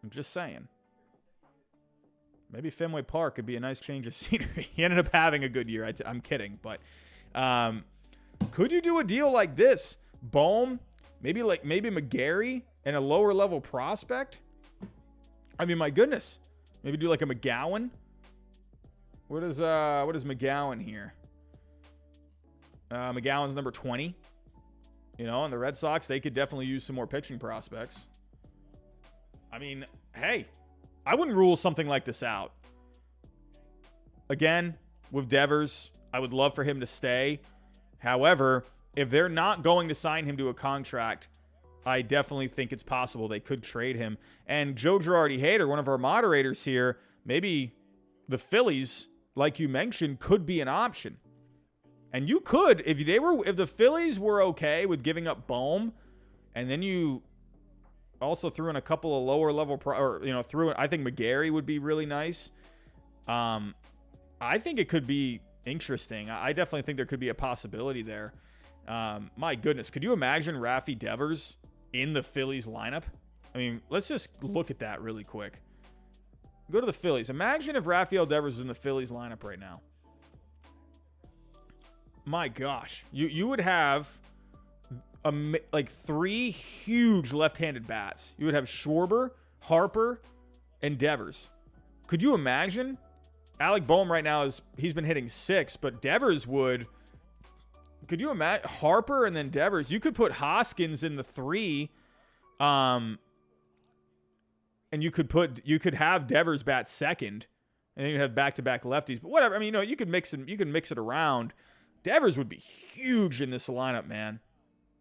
I'm just saying. Maybe Fenway Park could be a nice change of scenery. He ended up having a good year. I'm kidding, but could you do a deal like this? Bohm, maybe McGarry and a lower level prospect? I mean, my goodness. Maybe do like a McGowan. What is McGowan here? McGowan's number 20. And the Red Sox, they could definitely use some more pitching prospects. I mean, hey, I wouldn't rule something like this out. Again, with Devers, I would love for him to stay. However, if they're not going to sign him to a contract, I definitely think it's possible they could trade him. And Joe Girardi Hater, one of our moderators here, maybe the Phillies, like you mentioned, could be an option. And you could, if the Phillies were okay with giving up Bohm, and then you also threw in a couple of lower level, I think McGarry would be really nice. I think it could be interesting. I definitely think there could be a possibility there. My goodness, could you imagine Rafael Devers in the Phillies lineup? I mean, let's just look at that really quick. Go to the Phillies. Imagine if Rafael Devers was in the Phillies lineup right now. My gosh, you would have like 3 huge left-handed bats. You would have Schwarber, Harper, and Devers. Could you imagine? Alec Bohm right now he's been hitting 6, but Devers would. Could you imagine Harper and then Devers? You could put Hoskins in the 3, and you could have Devers bat second, and then you have back-to-back lefties. But whatever. I mean, you could mix it around. Devers would be huge in this lineup, man.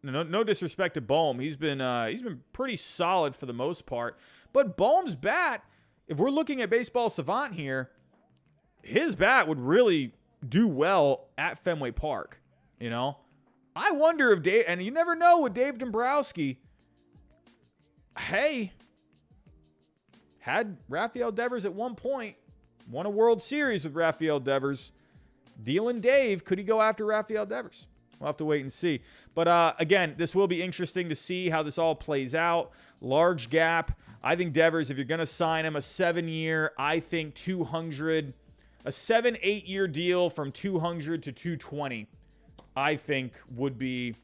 No disrespect to Bohm. He's been pretty solid for the most part. But Bohm's bat, if we're looking at Baseball Savant here, his bat would really do well at Fenway Park. I wonder if Dave, and you never know with Dave Dombrowski, hey, had Rafael Devers at one point, won a World Series with Rafael Devers. Dealing Dave, could he go after Rafael Devers? We'll have to wait and see. But again, this will be interesting to see how this all plays out. Large gap. I think Devers, if you're going to sign him a 7-year, I think 200, a 7-8-year deal from 200 to 220, I think would be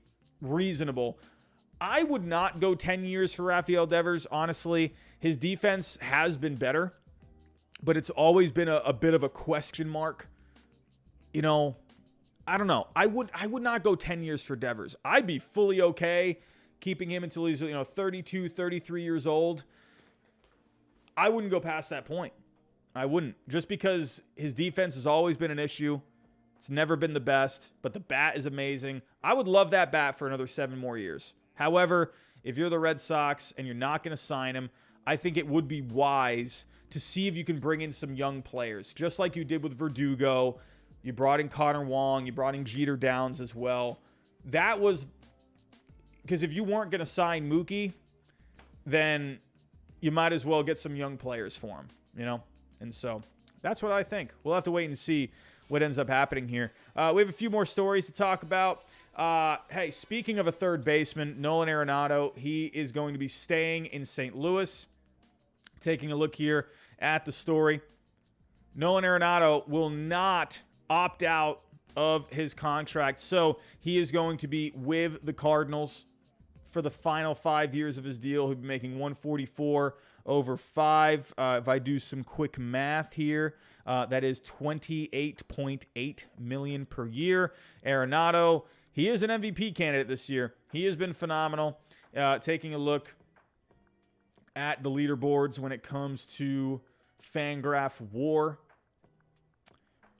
reasonable. I would not go 10 years for Rafael Devers, honestly. His defense has been better, but it's always been a bit of a question mark. You know, I don't know. I would not go 10 years for Devers. I'd be fully okay keeping him until he's, 32, 33 years old. I wouldn't go past that point. I wouldn't. Just because his defense has always been an issue. It's never been the best, but the bat is amazing. I would love that bat for another 7 more years. However, if you're the Red Sox and you're not going to sign him, I think it would be wise to see if you can bring in some young players, just like you did with Verdugo. You brought in Connor Wong. You brought in Jeter Downs as well. That was because if you weren't going to sign Mookie, then you might as well get some young players for him, And so that's what I think. We'll have to wait and see what ends up happening here. We have a few more stories to talk about. Hey, speaking of a third baseman, Nolan Arenado, he is going to be staying in St. Louis. Taking a look here at the story. Nolan Arenado will not opt out of his contract, so he is going to be with the Cardinals for the final 5 years of his deal. He'll be making $144 over 5. If I do some quick math here, that is $28.8 million per year. Arenado, he is an MVP candidate this year. He has been phenomenal. Taking a look at the leaderboards when it comes to Fangraph WAR,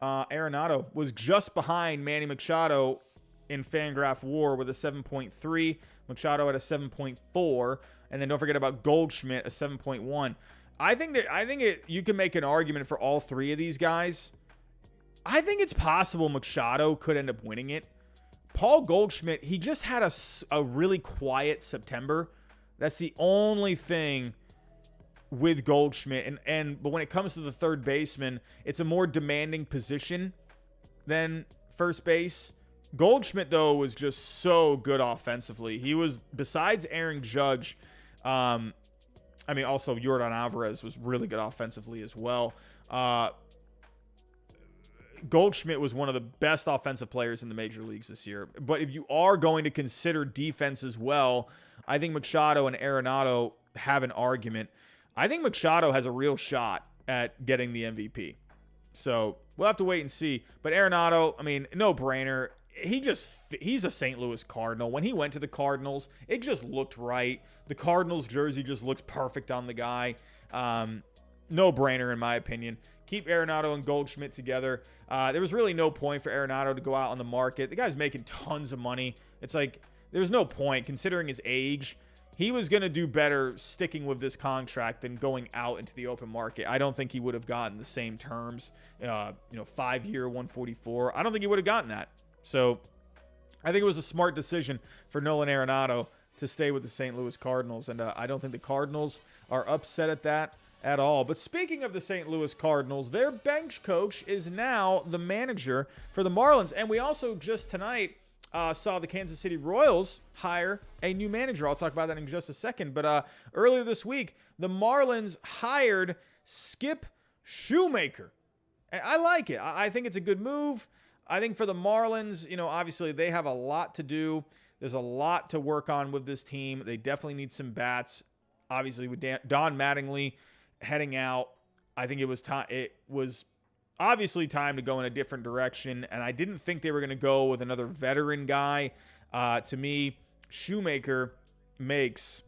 Arenado was just behind Manny Machado in Fangraph WAR with a 7.3. Machado at a 7.4, and then don't forget about Goldschmidt, a 7.1. I think you can make an argument for all three of these guys. I think it's possible Machado could end up winning it. Paul Goldschmidt, he just had a really quiet September. That's the only thing with Goldschmidt. But when it comes to the third baseman, it's a more demanding position than first base. Goldschmidt, though, was just so good offensively. He was, besides Aaron Judge, also Yordan Alvarez was really good offensively as well. Goldschmidt was one of the best offensive players in the major leagues this year. But if you are going to consider defense as well, I think Machado and Arenado have an argument. I think Machado has a real shot at getting the MVP. So we'll have to wait and see. But Arenado, no brainer. He's a St. Louis Cardinal. When he went to the Cardinals, it just looked right. The Cardinals jersey just looks perfect on the guy. No brainer in my opinion. Keep Arenado and Goldschmidt together. There was really no point for Arenado to go out on the market. The guy's making tons of money. It's like there's no point considering his age. He was going to do better sticking with this contract than going out into the open market. I don't think he would have gotten the same terms. 5-year, 144. I don't think he would have gotten that. So I think it was a smart decision for Nolan Arenado to stay with the St. Louis Cardinals. And I don't think the Cardinals are upset at that at all. But speaking of the St. Louis Cardinals, their bench coach is now the manager for the Marlins. And we also just tonight saw the Kansas City Royals hire a new manager. I'll talk about that in just a second. But earlier this week, the Marlins hired Skip Schumaker. And I like it. I think it's a good move. I think for the Marlins, obviously they have a lot to do. There's a lot to work on with this team. They definitely need some bats. Obviously, with Don Mattingly heading out, I think it was time. It was obviously time to go in a different direction, and I didn't think they were going to go with another veteran guy. To me, Schumaker makes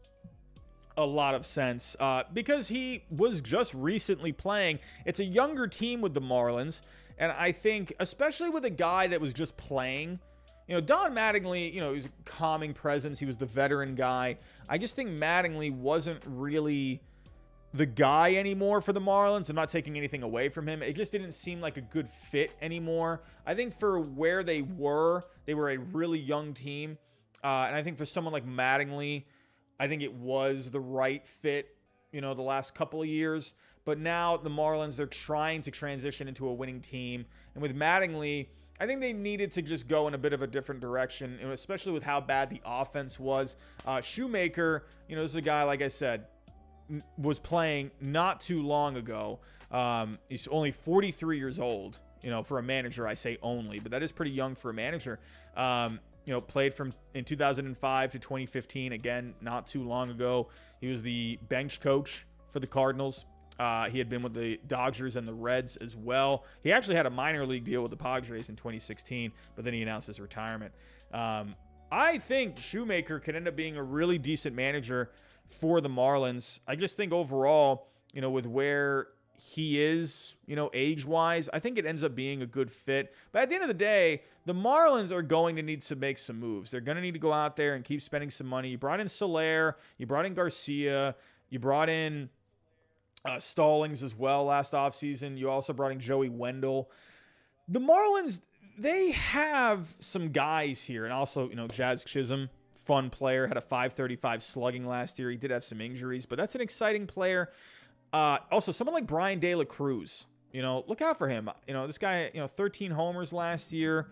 a lot of sense because he was just recently playing. It's a younger team with the Marlins, and I think, especially with a guy that was just playing, Don Mattingly, he was a calming presence. He was the veteran guy. I just think Mattingly wasn't really the guy anymore for the Marlins. I'm not taking anything away from him. It just didn't seem like a good fit anymore. I think for where they were a really young team. And I think for someone like Mattingly, I think it was the right fit, the last couple of years. But now the Marlins, they're trying to transition into a winning team. And with Mattingly, I think they needed to just go in a bit of a different direction, especially with how bad the offense was. Schumaker, this is a guy, like I said, was playing not too long ago. He's only 43 years old, for a manager. I say only, but that is pretty young for a manager. played from in 2005 to 2015. Again, not too long ago. He was the bench coach for the Cardinals. He had been with the Dodgers and the Reds as well. He actually had a minor league deal with the Padres in 2016, but then he announced his retirement. I think Schumaker could end up being a really decent manager for the Marlins. I just think overall, with where he is, age-wise, I think it ends up being a good fit. But at the end of the day, the Marlins are going to need to make some moves. They're going to need to go out there and keep spending some money. You brought in Soler, you brought in Garcia, you brought in Stallings as well last offseason. You also brought in Joey Wendell. The Marlins, they have some guys here. And also, Jazz Chisholm, fun player, had a .535 slugging last year. He did have some injuries, but that's an exciting player. Also, someone like Brian De La Cruz, look out for him. This guy, 13 homers last year,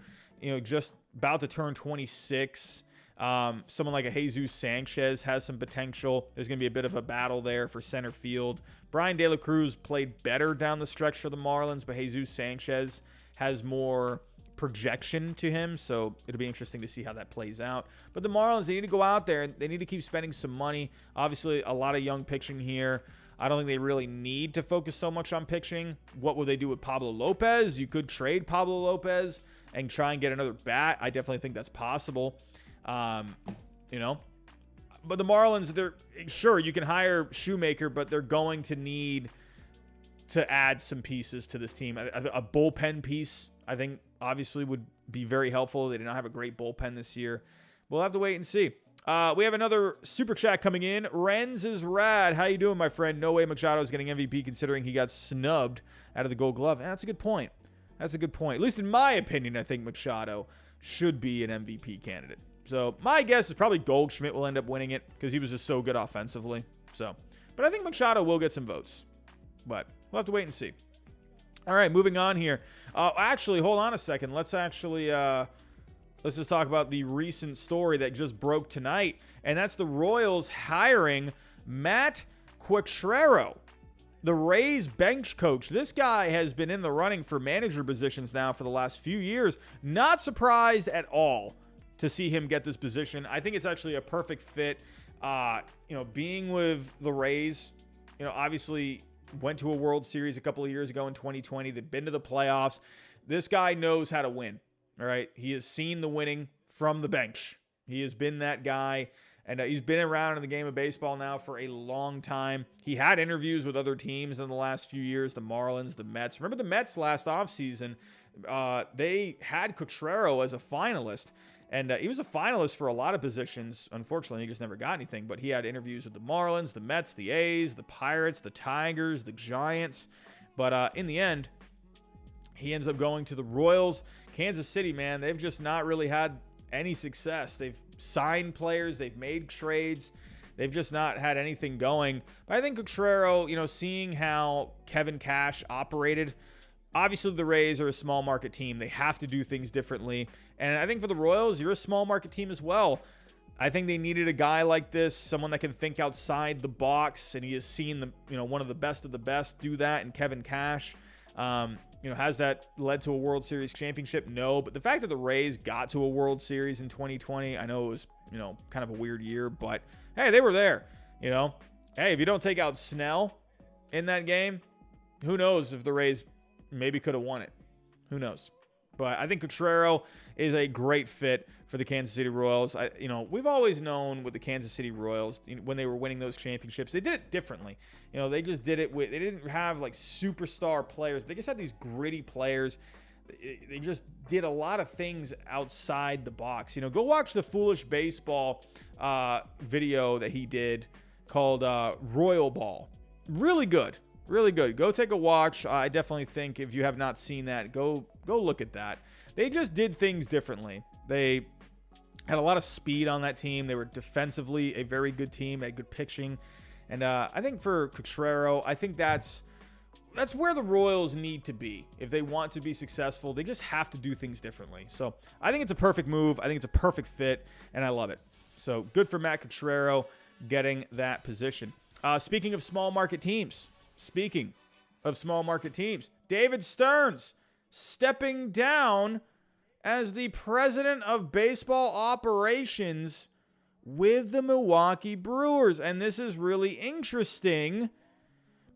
just about to turn 26. Someone like a Jesus Sanchez has some potential. There's going to be a bit of a battle there for center field. Brian De La Cruz played better down the stretch for the Marlins, but Jesus Sanchez has more projection to him, so it'll be interesting to see how that plays out. But the Marlins, they need to go out there. They need to keep spending some money. Obviously, a lot of young pitching here. I don't think they really need to focus so much on pitching. What will they do with Pablo Lopez? You could trade Pablo Lopez and try and get another bat. I definitely think that's possible. But the Marlins, they're sure you can hire Schumaker, but they're going to need to add some pieces to this team. A bullpen piece, I think, obviously would be very helpful. They did not have a great bullpen this year. We'll have to wait and see. We have another super chat coming in. Renz is rad. How you doing, my friend? No way Machado is getting MVP considering he got snubbed out of the Gold Glove. That's a good point. That's a good point. At least in my opinion, I think Machado should be an MVP candidate. So my guess is probably Goldschmidt will end up winning it because he was just so good offensively. But I think Machado will get some votes. But we'll have to wait and see. All right, moving on here. Actually, hold on a second. Let's just talk about the recent story that just broke tonight, and that's the Royals hiring Matt Quatrero, the Rays bench coach. This guy has been in the running for manager positions now for the last few years. Not surprised at all to see him get this position. I think it's actually a perfect fit. Being with the Rays, obviously went to a World Series a couple of years ago in 2020. They've been to the playoffs. This guy knows how to win. All right. He has seen the winning from the bench. He has been that guy, and he's been around in the game of baseball now for a long time. He had interviews with other teams in the last few years, the Marlins, the Mets. Remember the Mets last offseason? They had Quatrero as a finalist, and he was a finalist for a lot of positions. Unfortunately, he just never got anything, but he had interviews with the Marlins, the Mets, the A's, the Pirates, the Tigers, the Giants. But in the end, he ends up going to the Royals. Kansas City, man, they've just not really had any success. They've signed players. They've made trades. They've just not had anything going. But I think Quatrero, seeing how Kevin Cash operated, obviously the Rays are a small market team. They have to do things differently. And I think for the Royals, you're a small market team as well. I think they needed a guy like this, someone that can think outside the box. And he has seen one of the best do that in Kevin Cash. Has that led to a World Series championship? No, but the fact that the Rays got to a World Series in 2020, I know it was, kind of a weird year, but hey, they were there, Hey, if you don't take out Snell in that game, who knows if the Rays maybe could have won it. Who knows? But I think Quatrero is a great fit for the Kansas City Royals. We've always known with the Kansas City Royals, when they were winning those championships, they did it differently. They just did it they didn't have like superstar players. They just had these gritty players. They just did a lot of things outside the box. Go watch the Foolish Baseball video that he did called Royal Ball. Really good. Really good. Go take a watch. I definitely think if you have not seen that, go look at that. They just did things differently. They had a lot of speed on that team. They were defensively a very good team. They had good pitching. And I think for Quatrero, I think that's where the Royals need to be. If they want to be successful, they just have to do things differently. So I think it's a perfect move. I think it's a perfect fit, and I love it. So good for Matt Quatrero getting that position. Speaking of small market teams, David Stearns stepping down as the president of baseball operations with the Milwaukee Brewers. And this is really interesting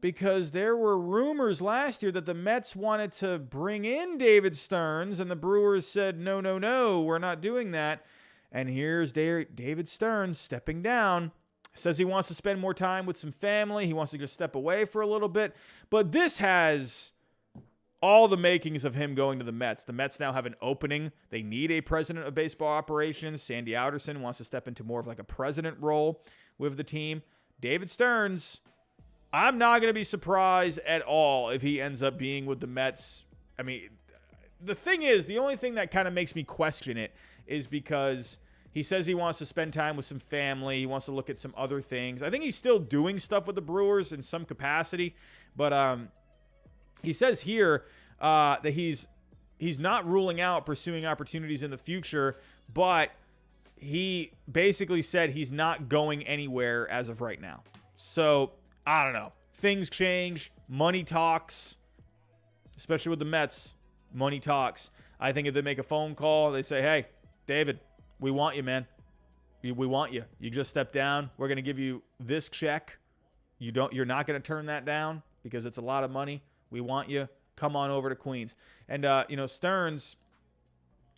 because there were rumors last year that the Mets wanted to bring in David Stearns, and the Brewers said, no, we're not doing that. And here's David Stearns stepping down. Says he wants to spend more time with some family. He wants to just step away for a little bit. But this has all the makings of him going to the Mets. The Mets now have an opening. They need a president of baseball operations. Sandy Alderson wants to step into more of like a president role with the team. David Stearns, I'm not going to be surprised at all if he ends up being with the Mets. I mean, the thing is, the only thing that kind of makes me question it is because he says he wants to spend time with some family. He wants to look at some other things. I think he's still doing stuff with the Brewers in some capacity, but he says here that he's not ruling out pursuing opportunities in the future, but he basically said he's not going anywhere as of right now. So, I don't know. Things change. Money talks, especially with the Mets. Money talks. I think if they make a phone call, they say, hey, David, we want you, man. We want you. You just stepped down. We're going to give you this check. You're not going to turn that down because it's a lot of money. We want you. Come on over to Queens. And, Stearns,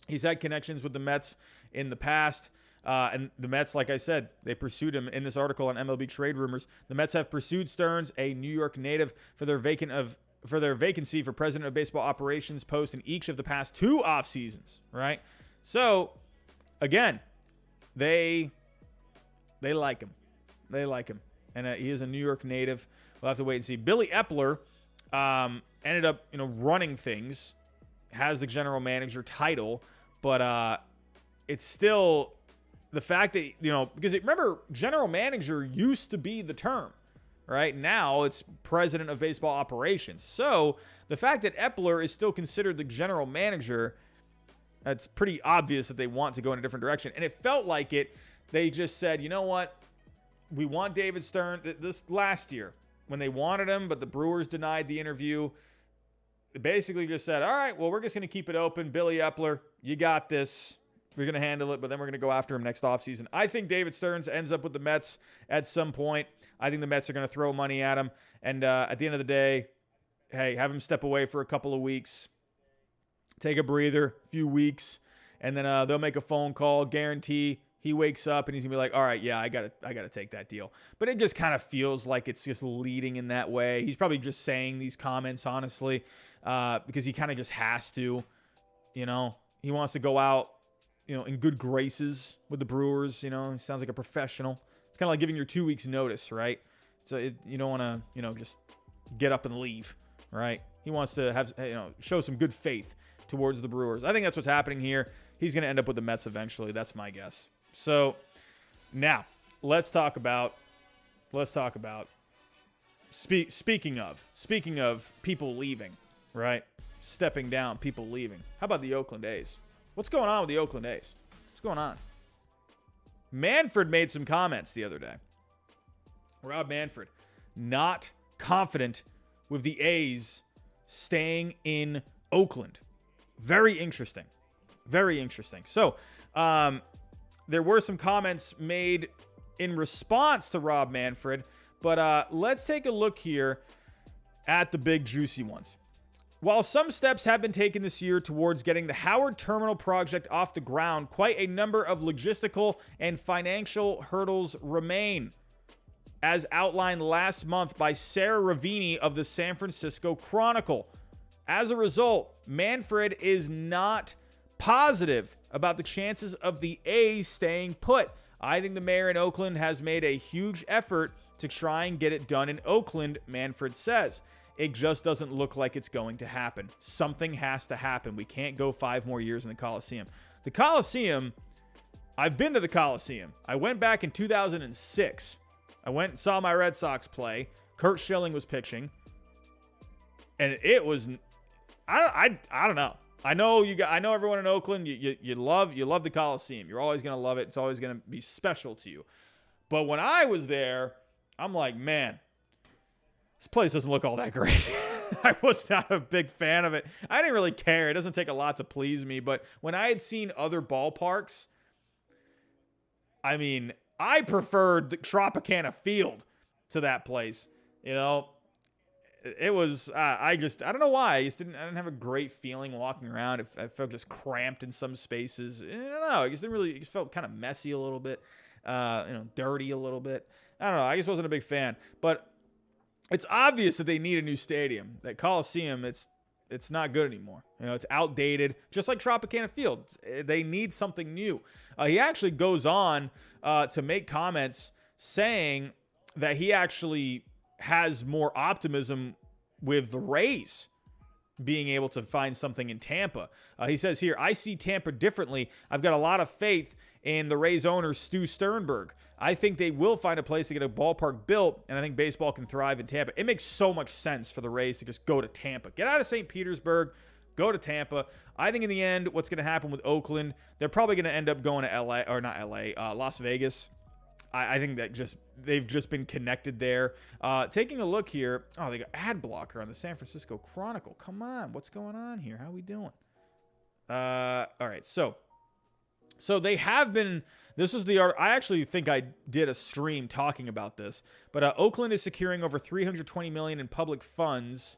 he's had connections with the Mets in the past. And the Mets, like I said, they pursued him in this article on MLB Trade Rumors. The Mets have pursued Stearns, a New York native, for their vacancy for president of baseball operations post in each of the past 2 off seasons, right? So, again, they like him. They like him. And he is a New York native. We'll have to wait and see. Billy Epler ended up, running things, has the general manager title, but it's still the fact that, because remember, general manager used to be the term, right? Now it's president of baseball operations. So the fact that Epler is still considered the general manager, it's pretty obvious that they want to go in a different direction. And it felt like it. They just said, you know what? We want David Stearns. This last year when they wanted him, but the Brewers denied the interview. They basically just said, all right, well, we're just going to keep it open. Billy Epler, you got this. We're going to handle it, but then we're going to go after him next offseason. I think David Stearns ends up with the Mets at some point. I think the Mets are going to throw money at him. And at the end of the day, hey, have him step away for a couple of weeks. Take a breather, a few weeks, and then they'll make a phone call, guarantee he wakes up and he's going to be like, all right, yeah, I got to take that deal. But it just kind of feels like it's just leading in that way. He's probably just saying these comments, honestly, because he kind of just has to, he wants to go out, in good graces with the Brewers. He sounds like a professional. It's kind of like giving your 2 weeks notice, right? So you don't want to, just get up and leave, right? He wants to have, show some good faith towards the Brewers. I think that's what's happening here. He's going to end up with the Mets eventually. That's my guess. So now let's talk about speaking of people leaving, right? Stepping down, people leaving. How about the Oakland A's? What's going on with the Oakland A's? What's going on? Manfred made some comments the other day. Rob Manfred, not confident with the A's staying in Oakland. Very interesting. Very interesting. So, there were some comments made in response to Rob Manfred, but let's take a look here at the big juicy ones. While some steps have been taken this year towards getting the Howard Terminal project off the ground, quite a number of logistical and financial hurdles remain, as outlined last month by Sarah Ravini of the San Francisco Chronicle. As a result, Manfred is not positive about the chances of the A's staying put. I think the mayor in Oakland has made a huge effort to try and get it done in Oakland, Manfred says. It just doesn't look like it's going to happen. Something has to happen. We can't go 5 more years in the Coliseum. The Coliseum, I've been to the Coliseum. I went back in 2006. I went and saw my Red Sox play. Kurt Schilling was pitching. And it was, I don't know. I know everyone in Oakland, you love the Coliseum. You're always going to love it. It's always going to be special to you. But when I was there, I'm like, man, this place doesn't look all that great. I was not a big fan of it. I didn't really care. It doesn't take a lot to please me. But when I had seen other ballparks, I mean, I preferred the Tropicana Field to that place. You know, it was, I don't know why. I didn't have a great feeling walking around. I felt just cramped in some spaces. I don't know. It just felt kind of messy a little bit, dirty a little bit. I don't know. I just wasn't a big fan. But it's obvious that they need a new stadium. That Coliseum, it's not good anymore. It's outdated, just like Tropicana Field. They need something new. He actually goes on to make comments saying that he actually has more optimism with the Rays being able to find something in Tampa. He says here, I see Tampa differently. I've got a lot of faith in the Rays owner, Stu Sternberg. I think they will find a place to get a ballpark built, and I think baseball can thrive in Tampa. It makes so much sense for the Rays to just go to Tampa. Get out of St. Petersburg, go to Tampa. I think in the end, what's going to happen with Oakland, they're probably going to end up going to Las Vegas. I think that they've just been connected there. Taking a look here. Oh, they got ad blocker on the San Francisco Chronicle. Come on. What's going on here? How are we doing? All right. So they have been, this was the art. I actually think I did a stream talking about this, but Oakland is securing over $320 million in public funds.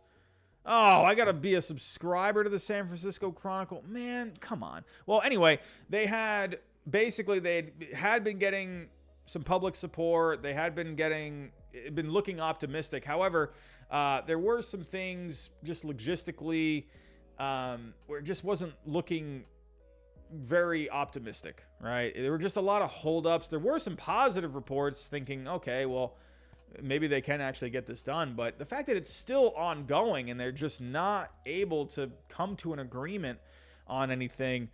Oh, I got to be a subscriber to the San Francisco Chronicle. Man, come on. Well, anyway, they had been getting some public support. They had been looking optimistic. However, there were some things just logistically where it just wasn't looking very optimistic, right? There were just a lot of holdups. There were some positive reports thinking, okay, well, maybe they can actually get this done. But the fact that it's still ongoing and they're just not able to come to an agreement on anything,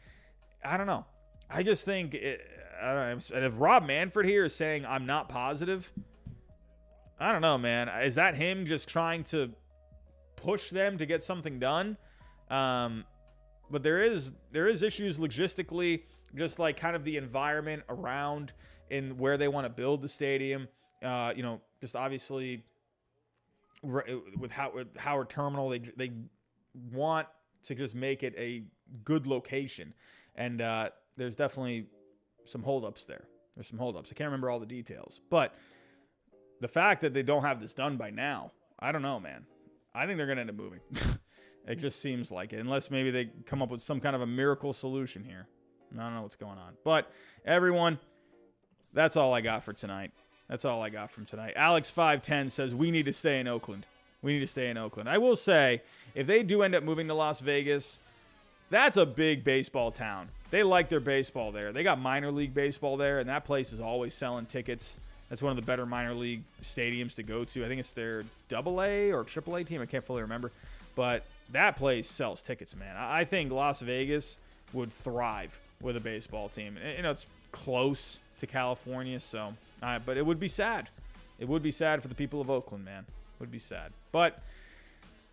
I don't know. I just think, I don't know. And if Rob Manfred here is saying I'm not positive, I don't know, man. Is that him just trying to push them to get something done? But there is issues logistically, just like kind of the environment around in where they want to build the stadium. Just obviously with Howard Terminal, they want to just make it a good location, and there's definitely some holdups there. There's some holdups. I can't remember all the details, but the fact that they don't have this done by now, I don't know, man. I think they're gonna end up moving. It just seems like it, unless maybe they come up with some kind of a miracle solution here. I don't know what's going on. But everyone, that's all I got for tonight. That's all I got from tonight. Alex510 says we need to stay in Oakland. We need to stay in Oakland. I will say, if they do end up moving to Las Vegas, that's a big baseball town. They like their baseball there. They got minor league baseball there, and that place is always selling tickets. That's one of the better minor league stadiums to go to. I think it's their AA or AAA team. I can't fully remember. But that place sells tickets, man. I think Las Vegas would thrive with a baseball team. It's close to California, so but it would be sad. It would be sad for the people of Oakland, man. It would be sad. But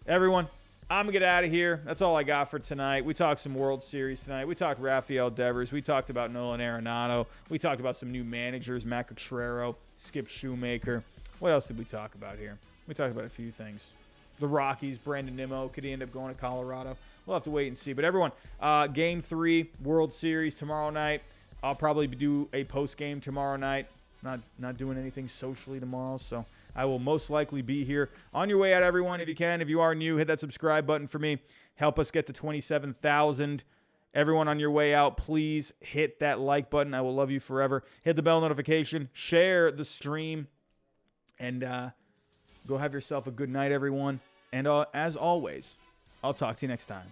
everyone, I'm going to get out of here. That's all I got for tonight. We talked some World Series tonight. We talked Rafael Devers. We talked about Nolan Arenado. We talked about some new managers, Matt Quatrero, Skip Schumaker. What else did we talk about here? We talked about a few things. The Rockies, Brandon Nimmo, could he end up going to Colorado? We'll have to wait and see. But everyone, Game 3, World Series tomorrow night. I'll probably do a post-game tomorrow night. Not doing anything socially tomorrow, so I will most likely be here. On your way out, everyone, if you can. If you are new, hit that subscribe button for me. Help us get to 27,000. Everyone on your way out, please hit that like button. I will love you forever. Hit the bell notification. Share the stream. And go have yourself a good night, everyone. And as always, I'll talk to you next time.